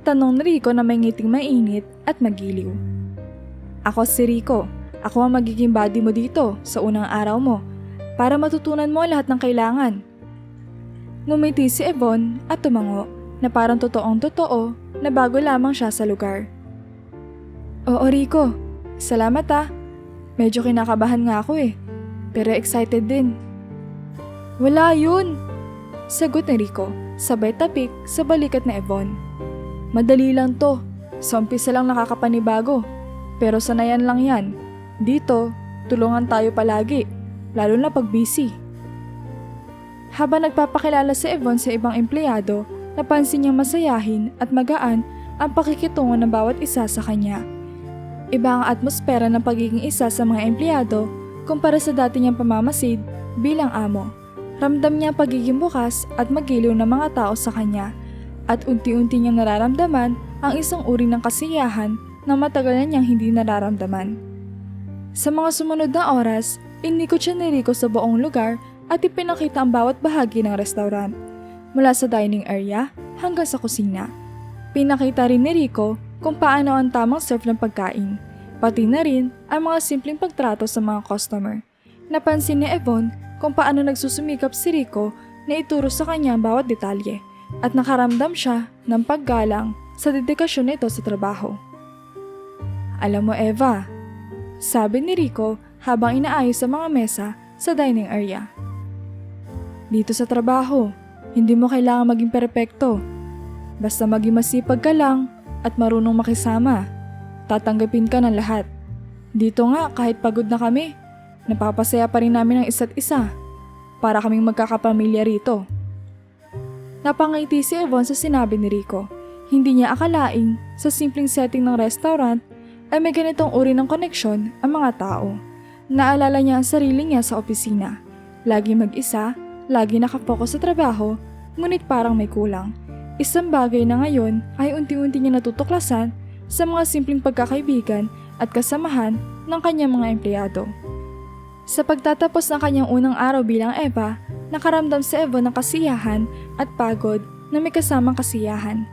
Tanong ni Rico na may ngiting mainit at magiliw. Ako si Rico. Ako ang magiging buddy mo dito sa unang araw mo para matutunan mo lahat ng kailangan. Ngumiti si Yvonne at tumango na parang totoong-totoo na bago lamang siya sa lugar. Oo Rico, salamat ah. Medyo kinakabahan nga ako pero excited din. Wala yun! Sagot ni Rico, sabay tapik sa balikat ni Yvonne. Madali lang to, sa umpisa lang nakakapanibago, pero sanayan lang yan. Dito, tulungan tayo palagi, lalo na pag busy. Habang nagpapakilala si Yvonne sa ibang empleyado, napansin niyang masayahin at magaan ang pakikitungo ng bawat isa sa kanya. Iba ang atmosfera ng pagiging isa sa mga empleyado kumpara sa dati niyang pamamasid bilang amo. Ramdam niya ang pagiging bukas at magiliw ng mga tao sa kanya at unti-unti niyang nararamdaman ang isang uri ng kasiyahan na matagal na niyang hindi nararamdaman. Sa mga sumunod na oras, inikot siya ni Rico sa buong lugar at ipinakita ang bawat bahagi ng restaurant, mula sa dining area hanggang sa kusina. Pinakita rin ni Rico kung paano ang tamang serve ng pagkain, pati na rin ang mga simpleng pagtrato sa mga customer. Napansin ni Yvonne kung paano nagsusumikap si Rico na ituro sa kanya ang bawat detalye at nakaramdam siya ng paggalang sa dedikasyon nito sa trabaho. Alam mo Eva, sabi ni Rico habang inaayos sa mga mesa sa dining area. Dito sa trabaho, hindi mo kailangan maging perpekto. Basta maging masipag ka lang at marunong makisama. Tatanggapin ka ng lahat. Dito nga kahit pagod na kami, napapasaya pa rin namin ang isa't isa para kaming magkakapamilya rito. Napangiti si Yvonne sa sinabi ni Rico. Hindi niya akalaing sa simpleng setting ng restaurant ay may ganitong uri ng koneksyon ang mga tao. Naalala niya ang sarili niya sa opisina. Lagi mag-isa, lagi nakapokus sa trabaho, ngunit parang may kulang. Isang bagay na ngayon ay unti-unti niya natutuklasan sa mga simpleng pagkakaibigan at kasamahan ng kanyang mga empleyado. Sa pagtatapos ng kanyang unang araw bilang Eva, nakaramdam si Yvonne ng kasiyahan at pagod na may kasamang kasiyahan.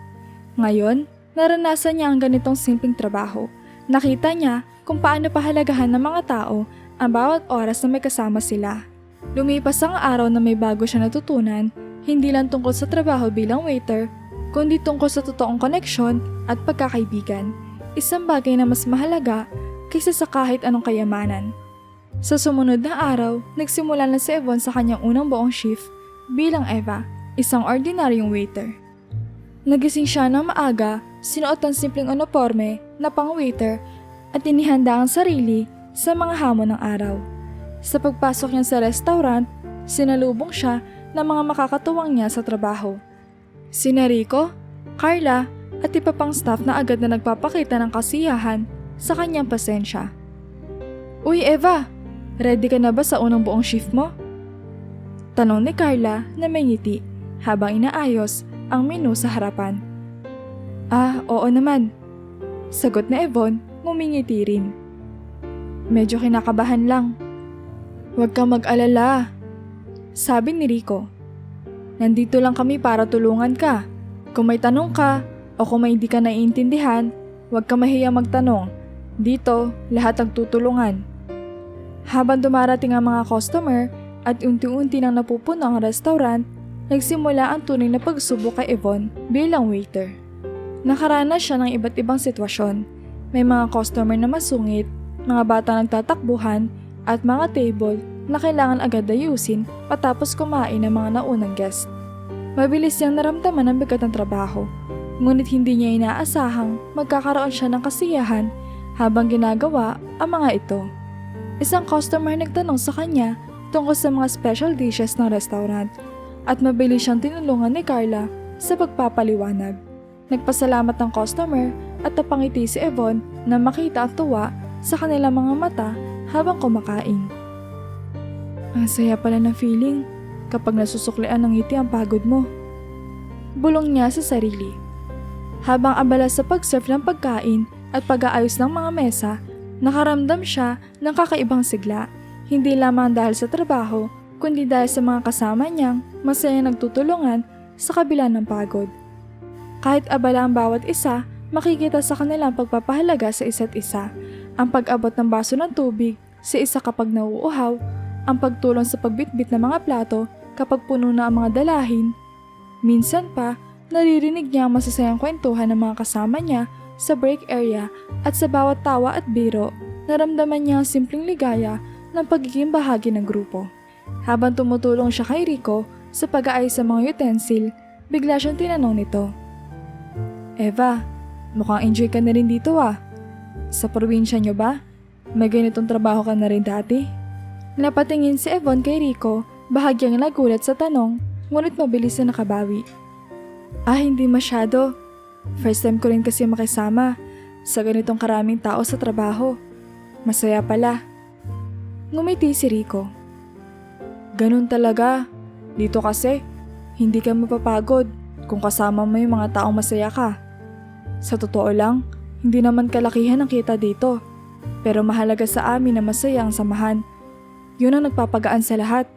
Ngayon, naranasan niya ang ganitong simpleng trabaho. Nakita niya kung paano pahalagahan ng mga tao ang bawat oras na may kasama sila. Lumipas ang araw na may bago siya natutunan, hindi lang tungkol sa trabaho bilang waiter, kundi tungkol sa totoong koneksyon at pagkakaibigan. Isang bagay na mas mahalaga kaysa sa kahit anong kayamanan. Sa sumunod na araw, nagsimula na si Yvonne sa kanyang unang buong shift bilang Eva, isang ordinaryong waiter. Nagising siya ng maaga, sinuot ang simpleng uniforme na pang-waiter at inihanda ang sarili sa mga hamon ng araw. Sa pagpasok niya sa restaurant, sinalubong siya ng mga makakatuwang niya sa trabaho. Sina Rico, Carla at iba pang staff na agad na nagpapakita ng kasiyahan sa kanyang pasensya. "Uy Eva, ready ka na ba sa unang buong shift mo?" Tanong ni Carla na may ngiti habang inaayos ang menu sa harapan. Oo naman." Sagot na Yvonne, ngumingiti rin. "Medyo kinakabahan lang." "Huwag kang mag-alala," sabi ni Rico. "Nandito lang kami para tulungan ka. Kung may tanong ka o kung may hindi ka naiintindihan, huwag kang mahiya magtanong. Dito, lahat ang tutulungan." Habang dumarating ang mga customer at unti-unti nang napupuno ang restaurant, nagsimula ang tunay na pagsubok kay Yvonne bilang waiter. Nakaranas siya ng iba't ibang sitwasyon. May mga customer na masungit, mga bata nagtatakbuhan, at mga table na kailangan agad ayusin patapos kumain ng mga naunang guest. Mabilis niyang naramdaman ang bigat ng trabaho, ngunit hindi niya inaasahang magkakaroon siya ng kasiyahan habang ginagawa ang mga ito. Isang customer nagtanong sa kanya tungkol sa mga special dishes ng restaurant at mabilis siyang tinulungan ni Carla sa pagpapaliwanag. Nagpasalamat ang customer at napangiti si Yvonne na makita ang tuwa sa kanilang mga mata habang kumakain. "Ang saya pala ng feeling kapag nasusuklian ng ngiti ang pagod mo." Bulong niya sa sarili. Habang abala sa pag-serve ng pagkain at pag-aayos ng mga mesa, nakaramdam siya ng kakaibang sigla. Hindi lamang dahil sa trabaho, kundi dahil sa mga kasama niyang masaya nagtutulungan sa kabila ng pagod. Kahit abala ang bawat isa, makikita sa kanilang pagpapahalaga sa isa't isa. Ang pag-abot ng baso ng tubig sa isa kapag nauuhaw, ang pagtulong sa pagbitbit ng mga plato kapag puno na ang mga dalahin. Minsan pa, naririnig niya ang masasayang kwentuhan ng mga kasama niya sa break area at sa bawat tawa at biro, naramdaman niya ang simpleng ligaya ng pagiging bahagi ng grupo. Habang tumutulong siya kay Rico sa pag-aayos sa mga utensil, bigla siyang tinanong nito. "Eva, mukhang enjoy ka na rin dito ah. Sa probinsya niyo ba? May ganitong trabaho ka na rin dati?" Napatingin si Yvonne kay Rico, bahagyang nagulat sa tanong, ngunit mabilis na nakabawi. Hindi masyado. First time ko rin kasi makisama sa ganitong karaming tao sa trabaho. Masaya pala." Ngumiti si Rico. "Ganun talaga. Dito kasi, hindi ka mapapagod kung kasama mo yung mga taong masaya ka. Sa totoo lang, hindi naman kalakihan ang kita dito. Pero mahalaga sa amin na masaya ang samahan. Yun ang nagpapagaan sa lahat."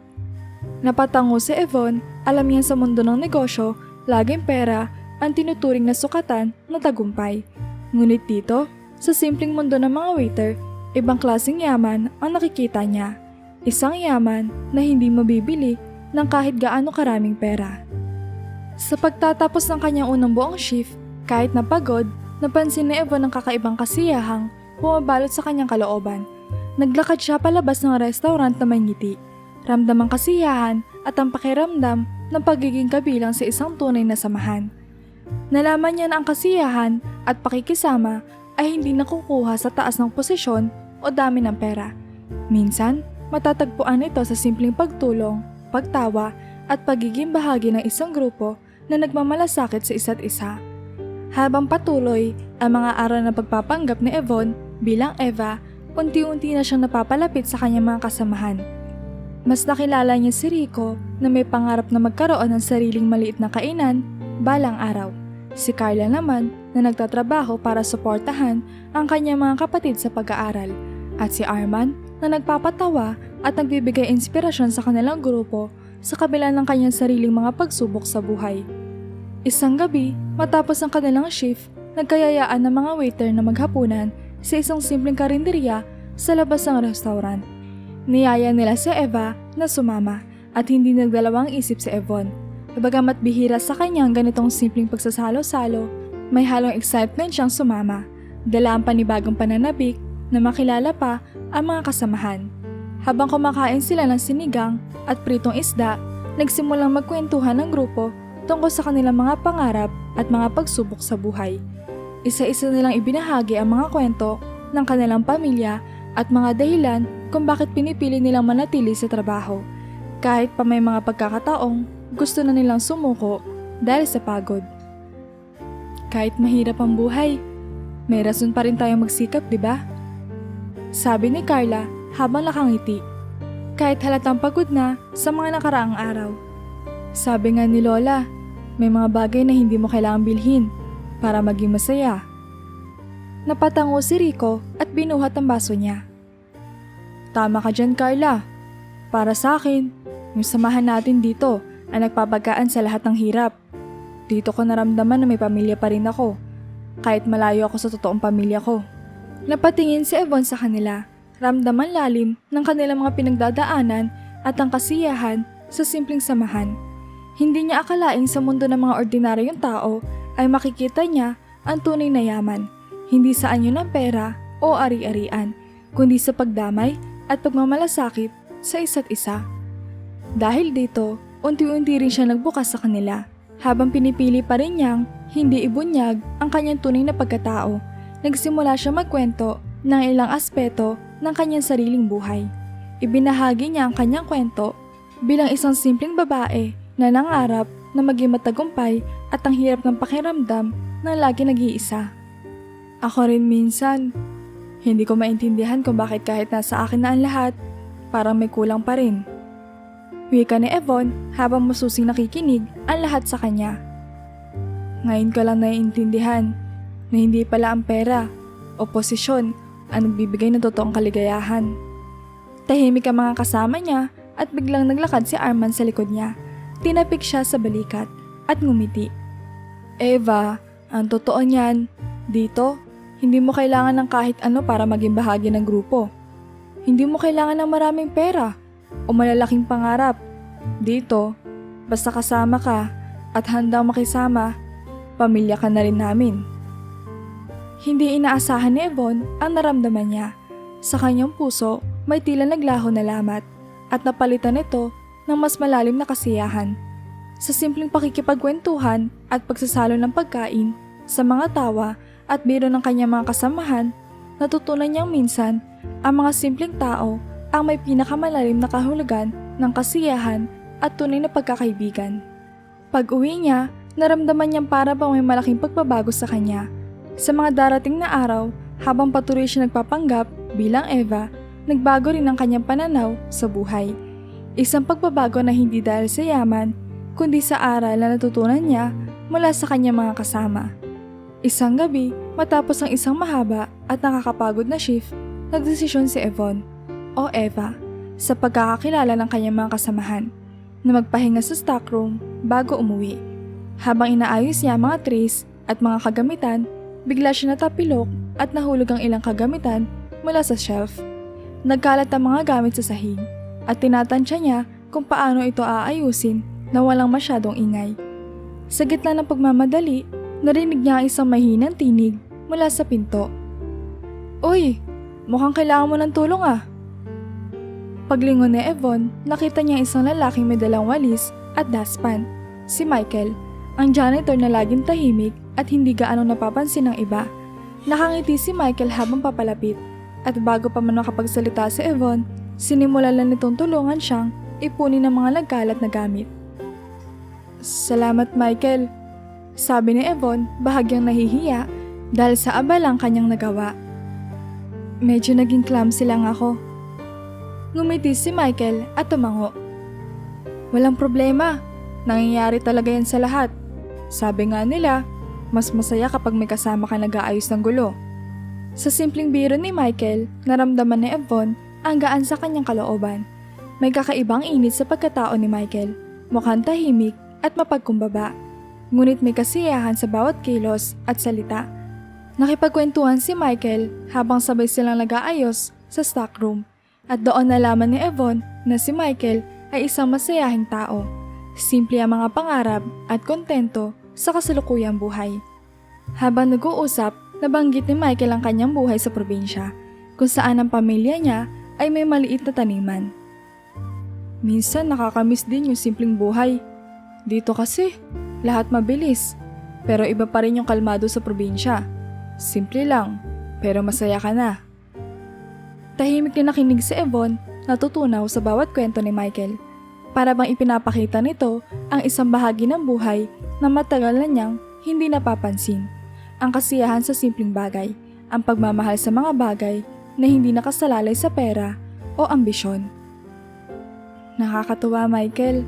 Napatango si Yvonne, alam niya sa mundo ng negosyo, laging pera ang tinuturing na sukatan ng tagumpay. Ngunit dito, sa simpleng mundo ng mga waiter, ibang klaseng yaman ang nakikita niya. Isang yaman na hindi mabibili ng kahit gaano karaming pera. Sa pagtatapos ng kanyang unang buong shift, kahit napagod, napansin ni Yvonne ang kakaibang kasiyahang bumabalot sa kanyang kalooban. Naglakad siya palabas ng restaurant na may ngiti. Ramdam ang kasiyahan at ang pakiramdam ng pagiging kabilang sa isang tunay na samahan. Nalaman niya na ang kasiyahan at pakikisama ay hindi nakukuha sa taas ng posisyon o dami ng pera. Minsan, matatagpuan ito sa simpleng pagtulong, pagtawa at pagiging bahagi ng isang grupo na nagmamalasakit sa isa't isa. Habang patuloy ang mga araw na pagpapanggap ni Yvonne bilang Eva, unti-unti na siyang napapalapit sa kanyang mga kasamahan. Mas nakilala niya si Rico na may pangarap na magkaroon ng sariling maliit na kainan balang araw. Si Carla naman na nagtatrabaho para suportahan ang kanyang mga kapatid sa pag-aaral. At si Arman na nagpapatawa at nagbibigay inspirasyon sa kanilang grupo sa kabila ng kanyang sariling mga pagsubok sa buhay. Isang gabi, matapos ang kanilang shift, nagkayayaan ng mga waiter na maghapunan sa isang simpleng karinderya sa labas ng restaurant. Niyaya nila si Eva na sumama at hindi nagdalawang isip si Yvonne. Bagamat bihira sa kanya ang ganitong simpleng pagsasalo-salo, may halong excitement siyang sumama. Dala ang panibagong pananabik na makilala pa ang mga kasamahan. Habang kumakain sila ng sinigang at pritong isda, nagsimulang magkwentuhan ng grupo tungkol sa kanilang mga pangarap at mga pagsubok sa buhay. Isa-isa nilang ibinahagi ang mga kwento ng kanilang pamilya at mga dahilan kung bakit pinipili nilang manatili sa trabaho. Kahit pa may mga pagkakataong gusto na nilang sumuko dahil sa pagod. Kahit mahirap ang buhay, may rason pa rin tayong magsikap, di ba? Sabi ni Carla habang nakangiti. Kahit halatang pagod na sa mga nakaraang araw. Sabi nga ni Lola, may mga bagay na hindi mo kailangang bilhin para maging masaya. Napatango si Rico at binuhat ang baso niya. Tama ka dyan, Carla. Para sa akin, yung samahan natin dito ay nagpapagaan sa lahat ng hirap. Dito ko naramdaman na may pamilya pa rin ako, kahit malayo ako sa totoong pamilya ko. Napatingin si Yvonne sa kanila, ramdaman lalim ng kanilang mga pinagdadaanan at ang kasiyahan sa simpleng samahan. Hindi niya akalaing sa mundo ng mga ordinaryong tao ay makikita niya ang tunay na yaman, hindi sa anyo ng pera o ari-arian, kundi sa pagdamay at pagmamalasakit sa isa't isa. Dahil dito, unti-unti rin siya nagbukas sa kanila, habang pinipili pa rin niyang hindi ibunyag ang kanyang tunay na pagkatao. Nagsimula siya magkwento ng ilang aspeto ng kanyang sariling buhay. Ibinahagi niya ang kanyang kwento bilang isang simpleng babae na nangarap na maging matagumpay at ang hirap ng pakiramdam na lagi nag-iisa. Ako rin minsan, hindi ko maintindihan kung bakit kahit nasa akin na ang lahat, parang may kulang pa rin. Wika ni Yvonne habang masusing nakikinig ang lahat sa kanya. Ngayon ko lang naiintindihan na hindi pala ang pera o posisyon ang nagbibigay ng totoong kaligayahan. Tahimik ang mga kasama niya at biglang naglakad si Arman sa likod niya. Tinapik siya sa balikat at ngumiti. Eva, ang totoo niyan, dito, hindi mo kailangan ng kahit ano para maging bahagi ng grupo. Hindi mo kailangan ng maraming pera o malalaking pangarap. Dito, basta kasama ka at handang makisama, pamilya ka na rin namin. Hindi inaasahan ni Yvonne ang naramdaman niya. Sa kanyang puso, may tila naglaho na lamat at napalitan ito ng mas malalim na kasiyahan. Sa simpleng pakikipagkwentuhan at pagsasalo ng pagkain, sa mga tawa at biro ng kanyang mga kasamahan, natutunan niyang minsan ang mga simpleng tao ang may pinakamalalim na kahulugan ng kasiyahan at tunay na pagkakaibigan. Pag-uwi niya, naramdaman niyang para bang may malaking pagbabago sa kanya. Sa mga darating na araw, habang patuloy siya nagpapanggap bilang Eva, nagbago rin ang kanyang pananaw sa buhay. Isang pagbabago na hindi dahil sa yaman, kundi sa aral na natutunan niya mula sa kanyang mga kasama. Isang gabi, matapos ang isang mahaba at nakakapagod na shift, nagdesisyon si Yvonne, o Eva, sa pagkakakilala ng kanyang mga kasamahan, na magpahinga sa stockroom bago umuwi. Habang inaayos niya ang mga trays at mga kagamitan, bigla siya natapilok at nahulog ang ilang kagamitan mula sa shelf. Nagkalat ang mga gamit sa sahig at tinatansya niya kung paano ito aayusin na walang masyadong ingay. Sa gitna ng pagmamadali, narinig niya ang isang mahinang tinig mula sa pinto. Uy, mukhang kailangan mo ng tulong ah. Paglingon ni Yvonne, nakita niya isang lalaking may dalang walis at dustpan, si Michael, ang janitor na laging tahimik at hindi gaano napapansin ng iba. Nakangiti si Michael habang papalapit at bago pa man makapagsalita si Yvonne, sinimulan lang nitong tulungan siyang ipunin ang mga nagkalat na gamit. Salamat Michael, sabi ni Yvonne bahagyang nahihiya dahil sa abalang kanyang nagawa. Medyo naging clumsy lang ako. Ngumiti si Michael at tumango. Walang problema, nangyayari talaga yan sa lahat. Sabi nga nila, mas masaya kapag may kasama ka nag-aayos ng gulo. Sa simpleng biro ni Michael, naramdaman ni Yvonne ang gaan sa kanyang kalooban. May kakaibang init sa pagkatao ni Michael, mukhang tahimik at mapagkumbaba. Ngunit may kasiyahan sa bawat kilos at salita. Nakipagkwentuhan si Michael habang sabay silang nag-aayos sa stockroom. At doon nalaman ni Yvonne na si Michael ay isang masayahing tao. Simple ang mga pangarap at kontento sa kasalukuyang buhay. Habang nag-uusap, nabanggit ni Michael ang kanyang buhay sa probinsya. kung saan ang pamilya niya ay may maliit na taniman. Minsan nakakamiss din yung simpleng buhay. Dito kasi, lahat mabilis, pero iba pa rin yung kalmado sa probinsya. Simple lang, pero masaya ka na. Tahimik na nakinig si Yvonne, natutunaw sa bawat kwento ni Michael. Para bang ipinapakita nito ang isang bahagi ng buhay na matagal na niyang hindi napapansin. Ang kasiyahan sa simpleng bagay, ang pagmamahal sa mga bagay na hindi nakasalalay sa pera o ambisyon. Nakakatuwa, Michael.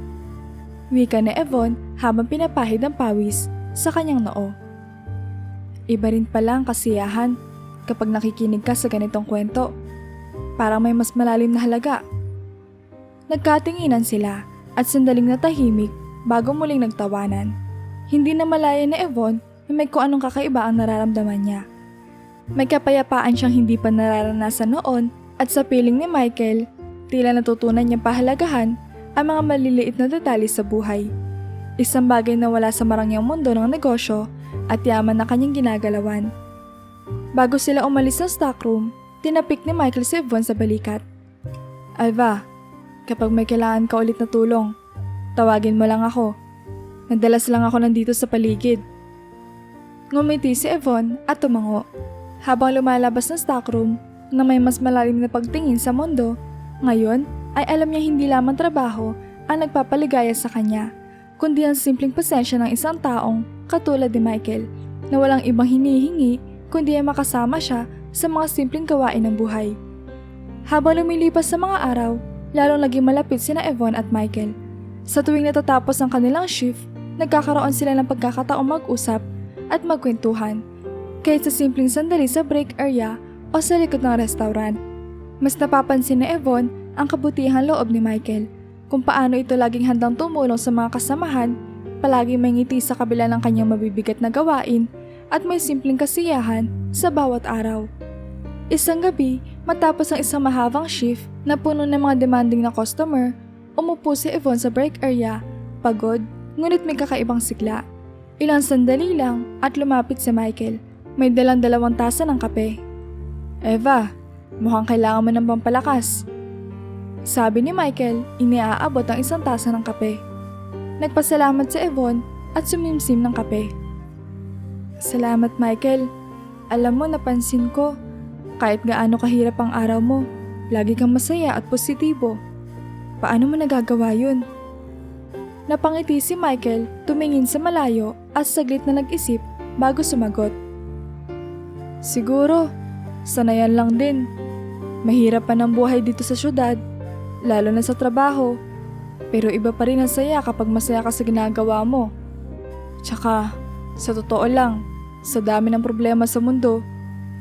Wika ni Yvonne habang pinapahid ang pawis sa kanyang noo. Iba rin pala ang kasiyahan kapag nakikinig ka sa ganitong kwento. Parang may mas malalim na halaga. Nagkatinginan sila at sandaling natahimik bago muling nagtawanan. Hindi na malaya ni Yvonne na may kung anong kakaiba ang nararamdaman niya. May kapayapaan siyang hindi pa nararanasan noon at sa piling ni Michael, tila natutunan niyang pahalagahan ang mga maliliit na detalye sa buhay. Isang bagay na wala sa marangyang mundo ng negosyo at yaman na kanyang ginagalawan. Bago sila umalis sa stockroom, tinapik ni Michael si Yvonne sa balikat. Alva, kapag may kailangan ka ulit na tulong, tawagin mo lang ako. Madalas lang ako nandito sa paligid. Ngumiti si Yvonne at tumango. Habang lumalabas ng stockroom na may mas malalim na pagtingin sa mundo, ngayon ay alam niya hindi lamang trabaho ang nagpapaligaya sa kanya, kundi ang simpleng pasensya ng isang taong katulad ni Michael na walang ibang hinihingi kundi ay makasama siya sa mga simpleng gawain ng buhay. Habang lumilipas sa mga araw, lalong naging malapit sina Yvonne at Michael. Sa tuwing natatapos ang kanilang shift, nagkakaroon sila ng pagkakataong mag-usap at magkwentuhan, kahit sa simpleng sandali sa break area o sa likod ng restaurant. Mas napapansin ni Yvonne ang kabutihang loob ni Michael, kung paano ito laging handang tumulong sa mga kasamahan, palaging may ngiti sa kabila ng kanyang mabibigat na gawain at may simpleng kasiyahan sa bawat araw. Isang gabi, matapos ang isang mahabang shift na puno ng mga demanding na customer, umupo si Yvonne sa break area, pagod, ngunit may kakaibang sigla. Ilang sandali lang at lumapit si Michael. May dalang 2 tasa ng kape. Eva, mukhang kailangan mo ng pampalakas. Sabi ni Michael, iniaabot ang 1 tasa ng kape. Nagpasalamat si Yvonne at sumimsim ng kape. Salamat, Michael. Alam mo, napansin ko, kahit gaano kahirap ang araw mo, lagi kang masaya at positibo. Paano mo nagagawa yun? Napangiti si Michael, tumingin sa malayo at saglit na nag-isip bago sumagot. Siguro, sanayan lang din. Mahirap pa ng buhay dito sa syudad, lalo na sa trabaho. Pero iba pa rin ang saya kapag masaya ka sa ginagawa mo. Tsaka, sa totoo lang, sa dami ng problema sa mundo,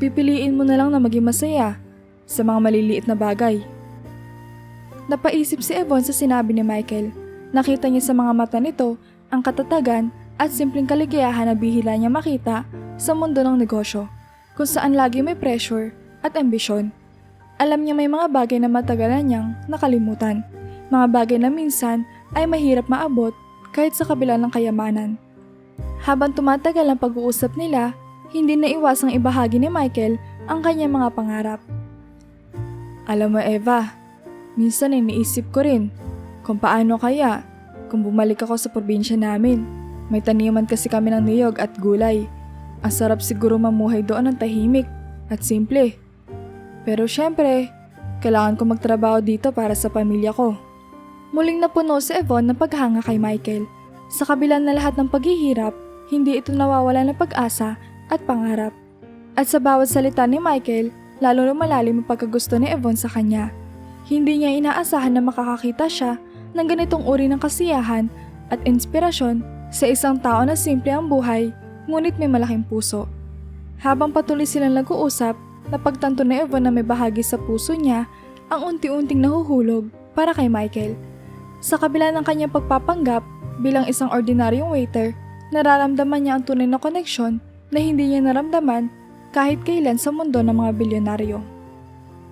pipiliin mo na lang na maging masaya sa mga maliliit na bagay. Napaisip si Yvonne sa sinabi ni Michael. Nakita niya sa mga mata nito ang katatagan at simpleng kaligayahan na bihira niya makita sa mundo ng negosyo, kung saan lagi may pressure at ambisyon. Alam niya may mga bagay na matagalan niyang nakalimutan, mga bagay na minsan ay mahirap maabot kahit sa kabila ng kayamanan. Habang tumatagal ang pag-uusap nila, hindi na iwasang ibahagi ni Michael ang kanyang mga pangarap. Alam mo, Eva, minsan iniisip ko rin kung paano kaya kung bumalik ako sa probinsya namin. May taniman kasi kami ng niyog at gulay. Ang sarap siguro mamuhay doon ng tahimik at simple. Pero syempre, kailangan ko magtrabaho dito para sa pamilya ko. Muling napuno si Yvonne ng paghanga kay Michael. Sa kabila na lahat ng paghihirap, hindi ito nawawala ng pag-asa at pangarap. At sa bawat salita ni Michael, lalo lumalalim ang pagkagusto ni Yvonne sa kanya. Hindi niya inaasahan na makakakita siya ng ganitong uri ng kasiyahan at inspirasyon sa isang tao na simple ang buhay, ngunit may malaking puso. Habang patuloy silang nag-uusap, napagtanto ni Yvonne na may bahagi sa puso niya ang unti-unting nahuhulog para kay Michael. Sa kabila ng kanyang pagpapanggap bilang isang ordinaryong waiter, nararamdaman niya ang tunay na koneksyon na hindi niya naramdaman kahit kailan sa mundo ng mga bilyonaryo.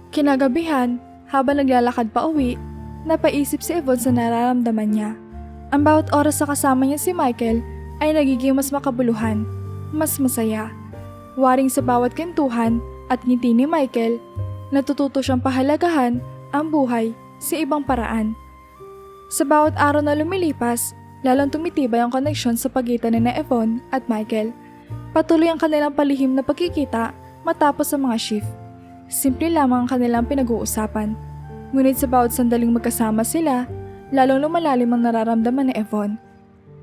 Kinagabihan, habang naglalakad pa uwi, napaisip si Yvonne sa nararamdaman niya. Ang bawat oras sa kasama niya si Michael ay nagiging mas makabuluhan, mas masaya. Waring sa bawat kwentuhan at ngiti ni Michael, natututo siyang pahalagahan ang buhay sa ibang paraan. Sa bawat araw na lumilipas, lalong tumitibay ang koneksyon sa pagitan ni Yvonne at Michael. Patuloy ang kanilang palihim na pagkikita matapos ang mga shift. Simple lamang ang kanilang pinag-uusapan. Ngunit sa bawat sandaling magkasama sila, lalong lumalalim ang nararamdaman ni Yvonne.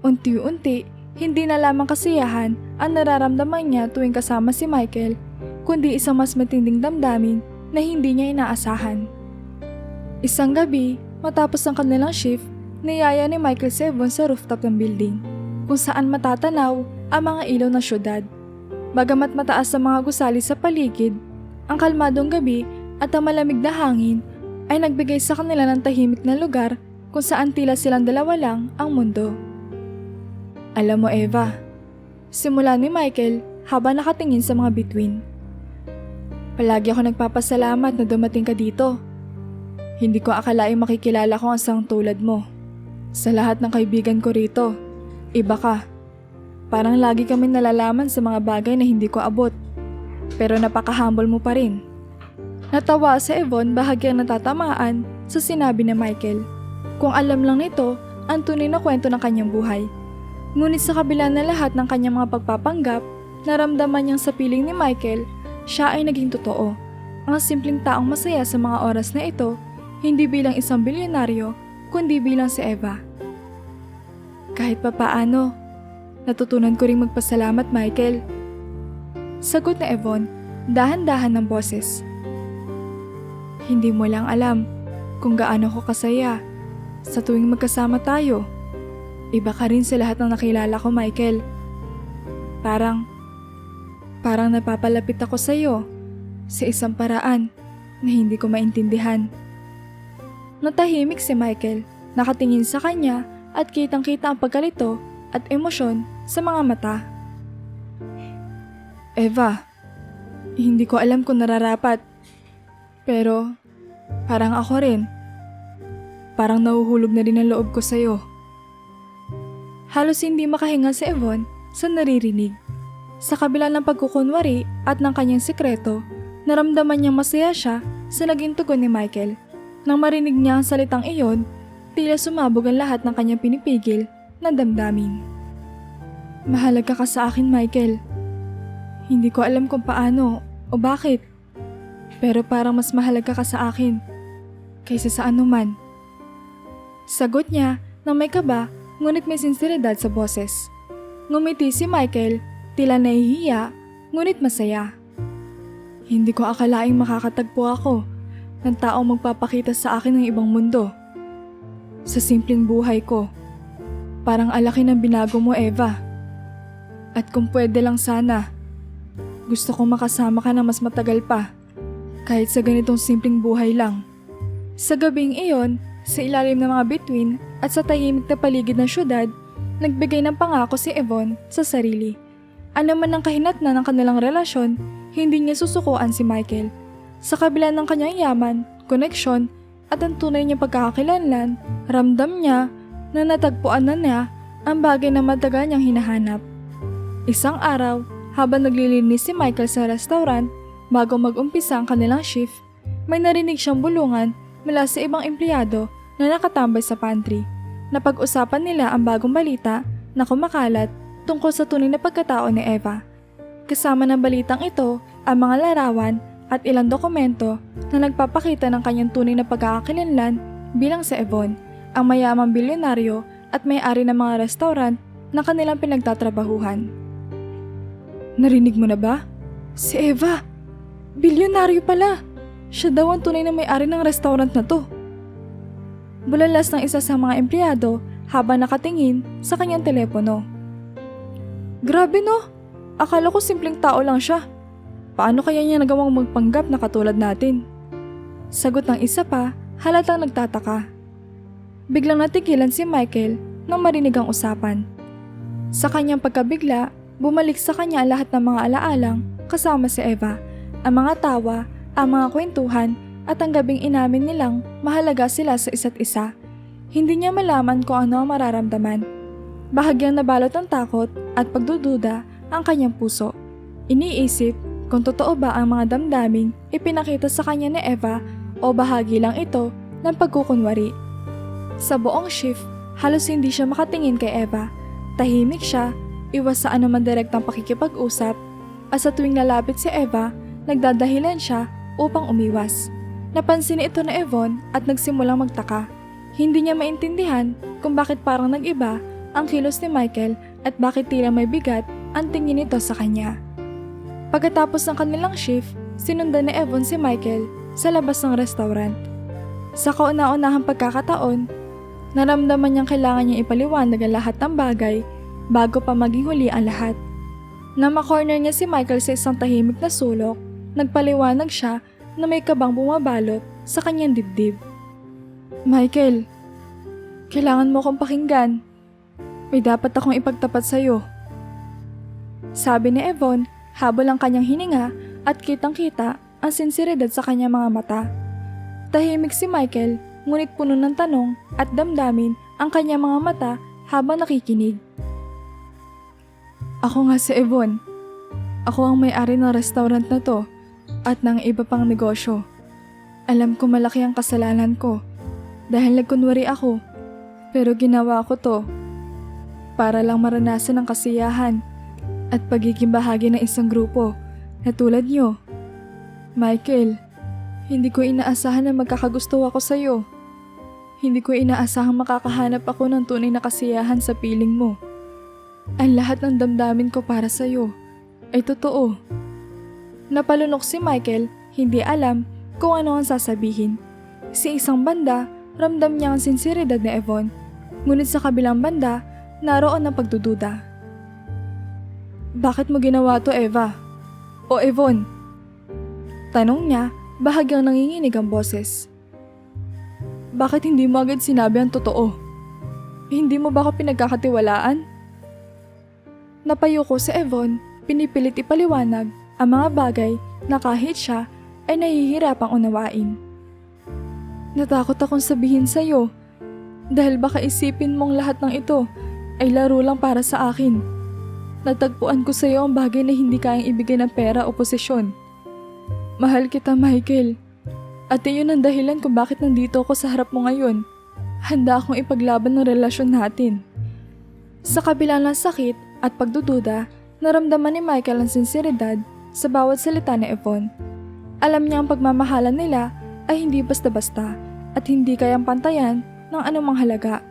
Unti-unti, hindi na lamang kasiyahan ang nararamdaman niya tuwing kasama si Michael, kundi isang mas matinding damdamin na hindi niya inaasahan. Isang gabi, matapos ang kanilang shift, niyaya ni Michael si Yvonne sa rooftop ng building, kung saan matatanaw ang mga ilaw ng syudad. Bagamat mataas ang mga gusali sa paligid, ang kalmadong gabi at ang malamig na hangin ay nagbigay sa kanila ng tahimik na lugar kung saan tila silang dalawa lang ang mundo. Alam mo Eva, simula ni Michael habang nakatingin sa mga bituin. Palagi ako nagpapasalamat na dumating ka dito. Hindi ko akalaing makikilala ko ang isang tulad mo. Sa lahat ng kaibigan ko rito, iba ka. Parang lagi kami nalalaman sa mga bagay na hindi ko abot. Pero napaka-humble mo pa rin. Natawa si Yvonne bahagyang natatamaan sa sinabi ni Michael. Kung alam lang nito ang tunay na kwento ng kanyang buhay. Ngunit sa kabila na lahat ng kanyang mga pagpapanggap, naramdaman niyang sa piling ni Michael, siya ay naging totoo. Ang simpleng taong masaya sa mga oras na ito, hindi bilang isang bilyonaryo, kundi bilang si Eva. Kahit papaano, natutunan ko ring magpasalamat Michael. Sagot ni Yvonne, dahan-dahan ng boses. Hindi mo lang alam kung gaano ko kasaya sa tuwing magkasama tayo. Iba ka rin sa lahat ng nakilala ko, Michael. Parang napapalapit ako sa iyo sa isang paraan na hindi ko maintindihan. Natahimik si Michael, nakatingin sa kanya at kitang-kita ang pagkalito at emosyon sa mga mata. Eva, hindi ko alam kung nararapat. Pero parang ako rin. Parang nahuhulog na rin ang loob ko sa iyo. Halos hindi makahinga si Yvonne sa naririnig. Sa kabila ng pagkukunwari at ng kanyang sikreto, naramdaman niyang masaya siya sa naging tugon ni Michael. Nang marinig niya ang salitang iyon, tila sumabog ang lahat ng kanyang pinipigil na damdamin. Mahalaga ka sa akin, Michael. Hindi ko alam kung paano o bakit. Pero parang mas mahalaga ka sa akin kaysa sa anuman. Sagot niya nang may kaba ngunit may sinseridad sa boses. Ngumiti si Michael, tila nahihiya, ngunit masaya. Hindi ko akalaing makakatagpo ako ng taong magpapakita sa akin ng ibang mundo. Sa simpleng buhay ko, parang alaki ng binago mo, Eva. At kung pwede lang sana, gusto kong makasama ka na mas matagal pa, kahit sa ganitong simpleng buhay lang. Sa gabing iyon, sa ilalim ng mga bituin at sa tahimik na paligid ng syudad, nagbigay ng pangako si Yvonne sa sarili. Ano man ang kahinatnan ng kanilang relasyon, hindi niya susukuan si Michael. Sa kabila ng kanyang yaman, koneksyon, at ang tunay niyang pagkakakilanlan, ramdam niya na natagpuan na niya ang bagay na matagal niyang hinahanap. Isang araw, habang naglilinis si Michael sa restaurant bago mag-umpisa ang kanilang shift, may narinig siyang bulungan mula sa ibang empleyado na nakatambay sa pantry. Napag-usapan nila ang bagong balita na kumakalat tungkol sa tunay na pagkatao ni Eva. Kasama ng balitang ito ang mga larawan at ilang dokumento na nagpapakita ng kanyang tunay na pagkakakilanlan bilang si Yvonne, ang mayamang bilyonaryo at may-ari ng mga restaurant na kanilang pinagtatrabahuhan. Narinig mo na ba? Si Eva! Bilyonaryo pala! Siya daw ang tunay na may-ari ng restaurant na to. Bulalas ng isa sa mga empleyado habang nakatingin sa kanyang telepono. Grabe no! Akala ko simpleng tao lang siya. Paano kaya niya nagawang magpanggap na katulad natin? Sagot ng isa pa, halatang nagtataka. Biglang natigilan si Michael nang marinig ang usapan. Sa kanyang pagkabigla, bumalik sa kanya lahat ng mga alaalang kasama si Eva, ang mga tawa, ang mga kwentuhan at ang gabing inamin nilang mahalaga sila sa isa't isa. Hindi niya malaman kung ano ang mararamdaman. Bahagyang nabalot ng takot at pagdududa ang kanyang puso. Iniisip kung totoo ba ang mga damdaming ipinakita sa kanya ni Eva o bahagi lang ito ng pagkukunwari. Sa buong shift, halos hindi siya makatingin kay Eva. Tahimik siya, iwas sa anumang direktang pakikipag-usap, at sa tuwing lalapit si Eva, nagdadahilan siya upang umiwas. Napansin ito ni Yvonne at nagsimulang magtaka. Hindi niya maintindihan kung bakit parang nag-iba ang kilos ni Michael at bakit tila may bigat ang tingin nito sa kanya. Pagkatapos ng kanilang shift, sinundan ni Yvonne si Michael sa labas ng restaurant. Sa kauna-unahang pagkakataon, naramdaman niyang kailangan niyang ipaliwanag ang lahat ng bagay bago pa maging huli ang lahat. Nang makorner niya si Michael sa isang tahimik na sulok, nagpaliwanag siya na may kabang bumabalot sa kanyang dibdib. Michael, kailangan mo akong pakinggan. May dapat akong ipagtapat sa'yo. Sabi ni Yvonne, habol ang kanyang hininga at kitang-kita ang sinseridad sa kanyang mga mata. Tahimik si Michael, ngunit puno ng tanong at damdamin ang kanyang mga mata habang nakikinig. Ako nga si Yvonne. Ako ang may-ari ng restaurant na to at ng iba pang negosyo. Alam ko malaki ang kasalanan ko dahil nagkunwari ako, pero ginawa ko to para lang maranasan ang kasiyahan at pagiging bahagi ng isang grupo na tulad niyo. Michael, hindi ko inaasahan na magkakagusto ako sa'yo. Hindi ko inaasahang makakahanap ako ng tunay na kasiyahan sa piling mo. Ang lahat ng damdamin ko para sa'yo ay totoo. Napalunok si Michael, hindi alam kung ano ang sasabihin. Sa isang banda, ramdam niya ang sinseridad ni Yvonne, ngunit sa kabilang banda, naroon ang pagdududa. Bakit mo ginawa to, Eva? O Yvonne? Tanong niya, bahagyang nanginginig ang boses. Bakit hindi mo agad sinabi ang totoo? Hindi mo ba ako pinagkakatiwalaan? Napayuko si Yvonne, pinipilit ipaliwanag ang mga bagay na kahit siya ay nahihirapang unawain. Natakot akong sabihin sa'yo dahil baka isipin mong lahat ng ito ay laro lang para sa akin. Natagpuan ko sa'yo ang bagay na hindi kayang ibigay ng pera o posisyon. Mahal kita, Michael. At iyon ang dahilan kung bakit nandito ako sa harap mo ngayon. Handa akong ipaglaban ng relasyon natin. Sa kabila ng sakit at pagdududa, naramdaman ni Michael ang sinseridad sa bawat salita ni Yvonne. Alam niya ang pagmamahalan nila ay hindi basta-basta at hindi kayang pantayan ng anumang halaga.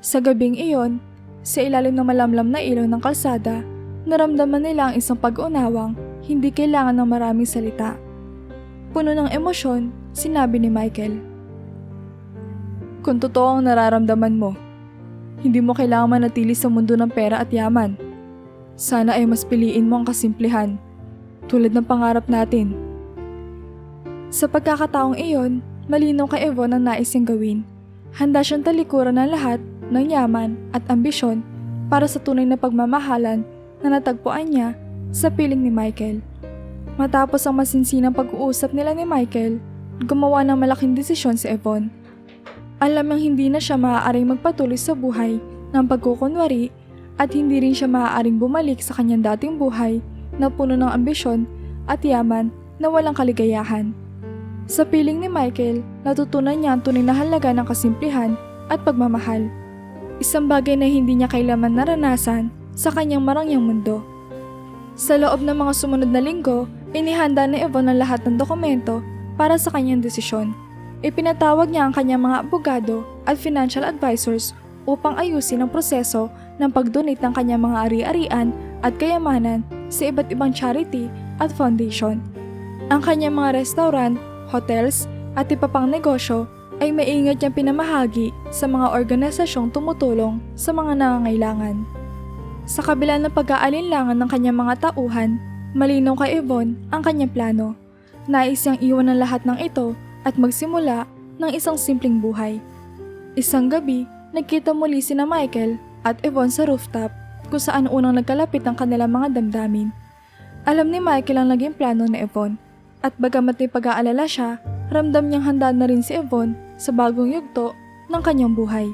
Sa gabing iyon, sa ilalim ng malamlam na ilaw ng kalsada, naramdaman nila ang isang pag-unawang hindi kailangan ng maraming salita. Puno ng emosyon, sinabi ni Michael. Kung totoo ang nararamdaman mo, hindi mo kailangan manatili sa mundo ng pera at yaman. Sana ay mas piliin mo ang kasimplihan, tulad ng pangarap natin. Sa pagkakataong iyon, malinaw kay Yvonne ang nais niyang gawin. Handa siyang talikuran ng lahat ng yaman at ambisyon para sa tunay na pagmamahalan na natagpuan niya sa piling ni Michael. Matapos ang masinsinang pag-uusap nila ni Michael, gumawa ng malaking desisyon si Yvonne. Alam niyang hindi na siya maaaring magpatuloy sa buhay ng pagkukunwari at hindi rin siya maaaring bumalik sa kanyang dating buhay na puno ng ambisyon at yaman na walang kaligayahan. Sa piling ni Michael, natutunan niya ang tunay na halaga ng kasimplihan at pagmamahal. Isang bagay na hindi niya kailanman naranasan sa kanyang marangyang mundo. Sa loob ng mga sumunod na linggo, inihanda ni Yvonne ang lahat ng dokumento para sa kanyang desisyon. Ipinatawag niya ang kanyang mga abogado at financial advisors upang ayusin ang proseso ng pag-donate ng kanyang mga ari-arian at kayamanan sa iba't ibang charity at foundation. Ang kanyang mga restaurant, hotels at iba pang negosyo ay maingat niyang pinamahagi sa mga organisasyong tumutulong sa mga nangangailangan. Sa kabila ng pag-aalinlangan ng kanyang mga tauhan, malinaw kay Yvonne ang kanyang plano. Nais niyang iwan ang lahat ng ito at magsimula ng isang simpleng buhay. Isang gabi, nagkita muli sina Michael at Yvonne sa rooftop kung saan unang nagkalapit ang kanilang mga damdamin. Alam ni Michael ang naging plano ni Yvonne at bagamat may pag-aalala siya, ramdam niyang handa na rin si Yvonne sa bagong yugto ng kanyang buhay.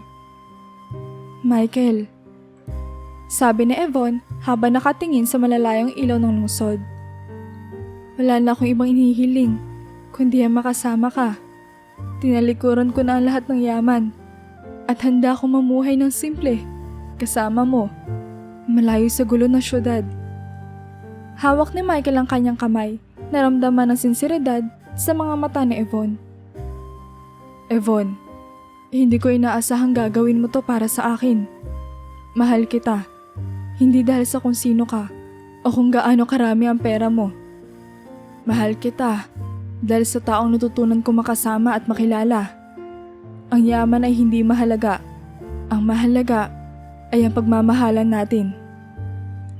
Michael, sabi ni Yvonne habang nakatingin sa malalayong ilaw ng lungsod. Wala na akong ibang inihiling, kundi ang makasama ka. Tinalikuran ko na ang lahat ng yaman at handa akong mamuhay ng simple kasama mo, malayo sa gulo ng syudad. Hawak ni Michael ang kanyang kamay, naramdaman ng sinseridad sa mga mata ni Yvonne. Yvonne, hindi ko inaasahang gagawin mo to para sa akin. Mahal kita, hindi dahil sa kung sino ka o kung gaano karami ang pera mo. Mahal kita dahil sa taong natutunan ko makasama at makilala. Ang yaman ay hindi mahalaga. Ang mahalaga ay ang pagmamahalan natin.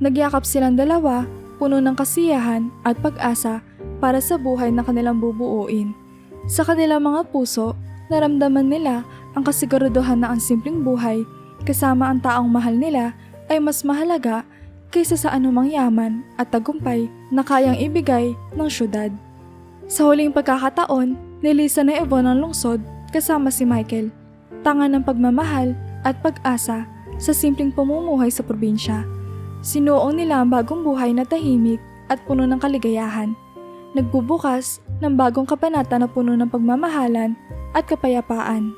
Nagyakap silang dalawa, puno ng kasiyahan at pag-asa para sa buhay na kanilang bubuuin. Sa kanilang mga puso, naramdaman nila ang kasiguraduhan na ang simpleng buhay kasama ang taong mahal nila ay mas mahalaga kaysa sa anumang yaman at tagumpay na kayang ibigay ng syudad. Sa huling pagkakataon, nilisan ni Yvonne ang lungsod kasama si Michael, tanga ng pagmamahal at pag-asa sa simpleng pamumuhay sa probinsya. Sinuong nila ang bagong buhay na tahimik at puno ng kaligayahan. Nagbubukas ng bagong kabanata na puno ng pagmamahalan at kapayapaan.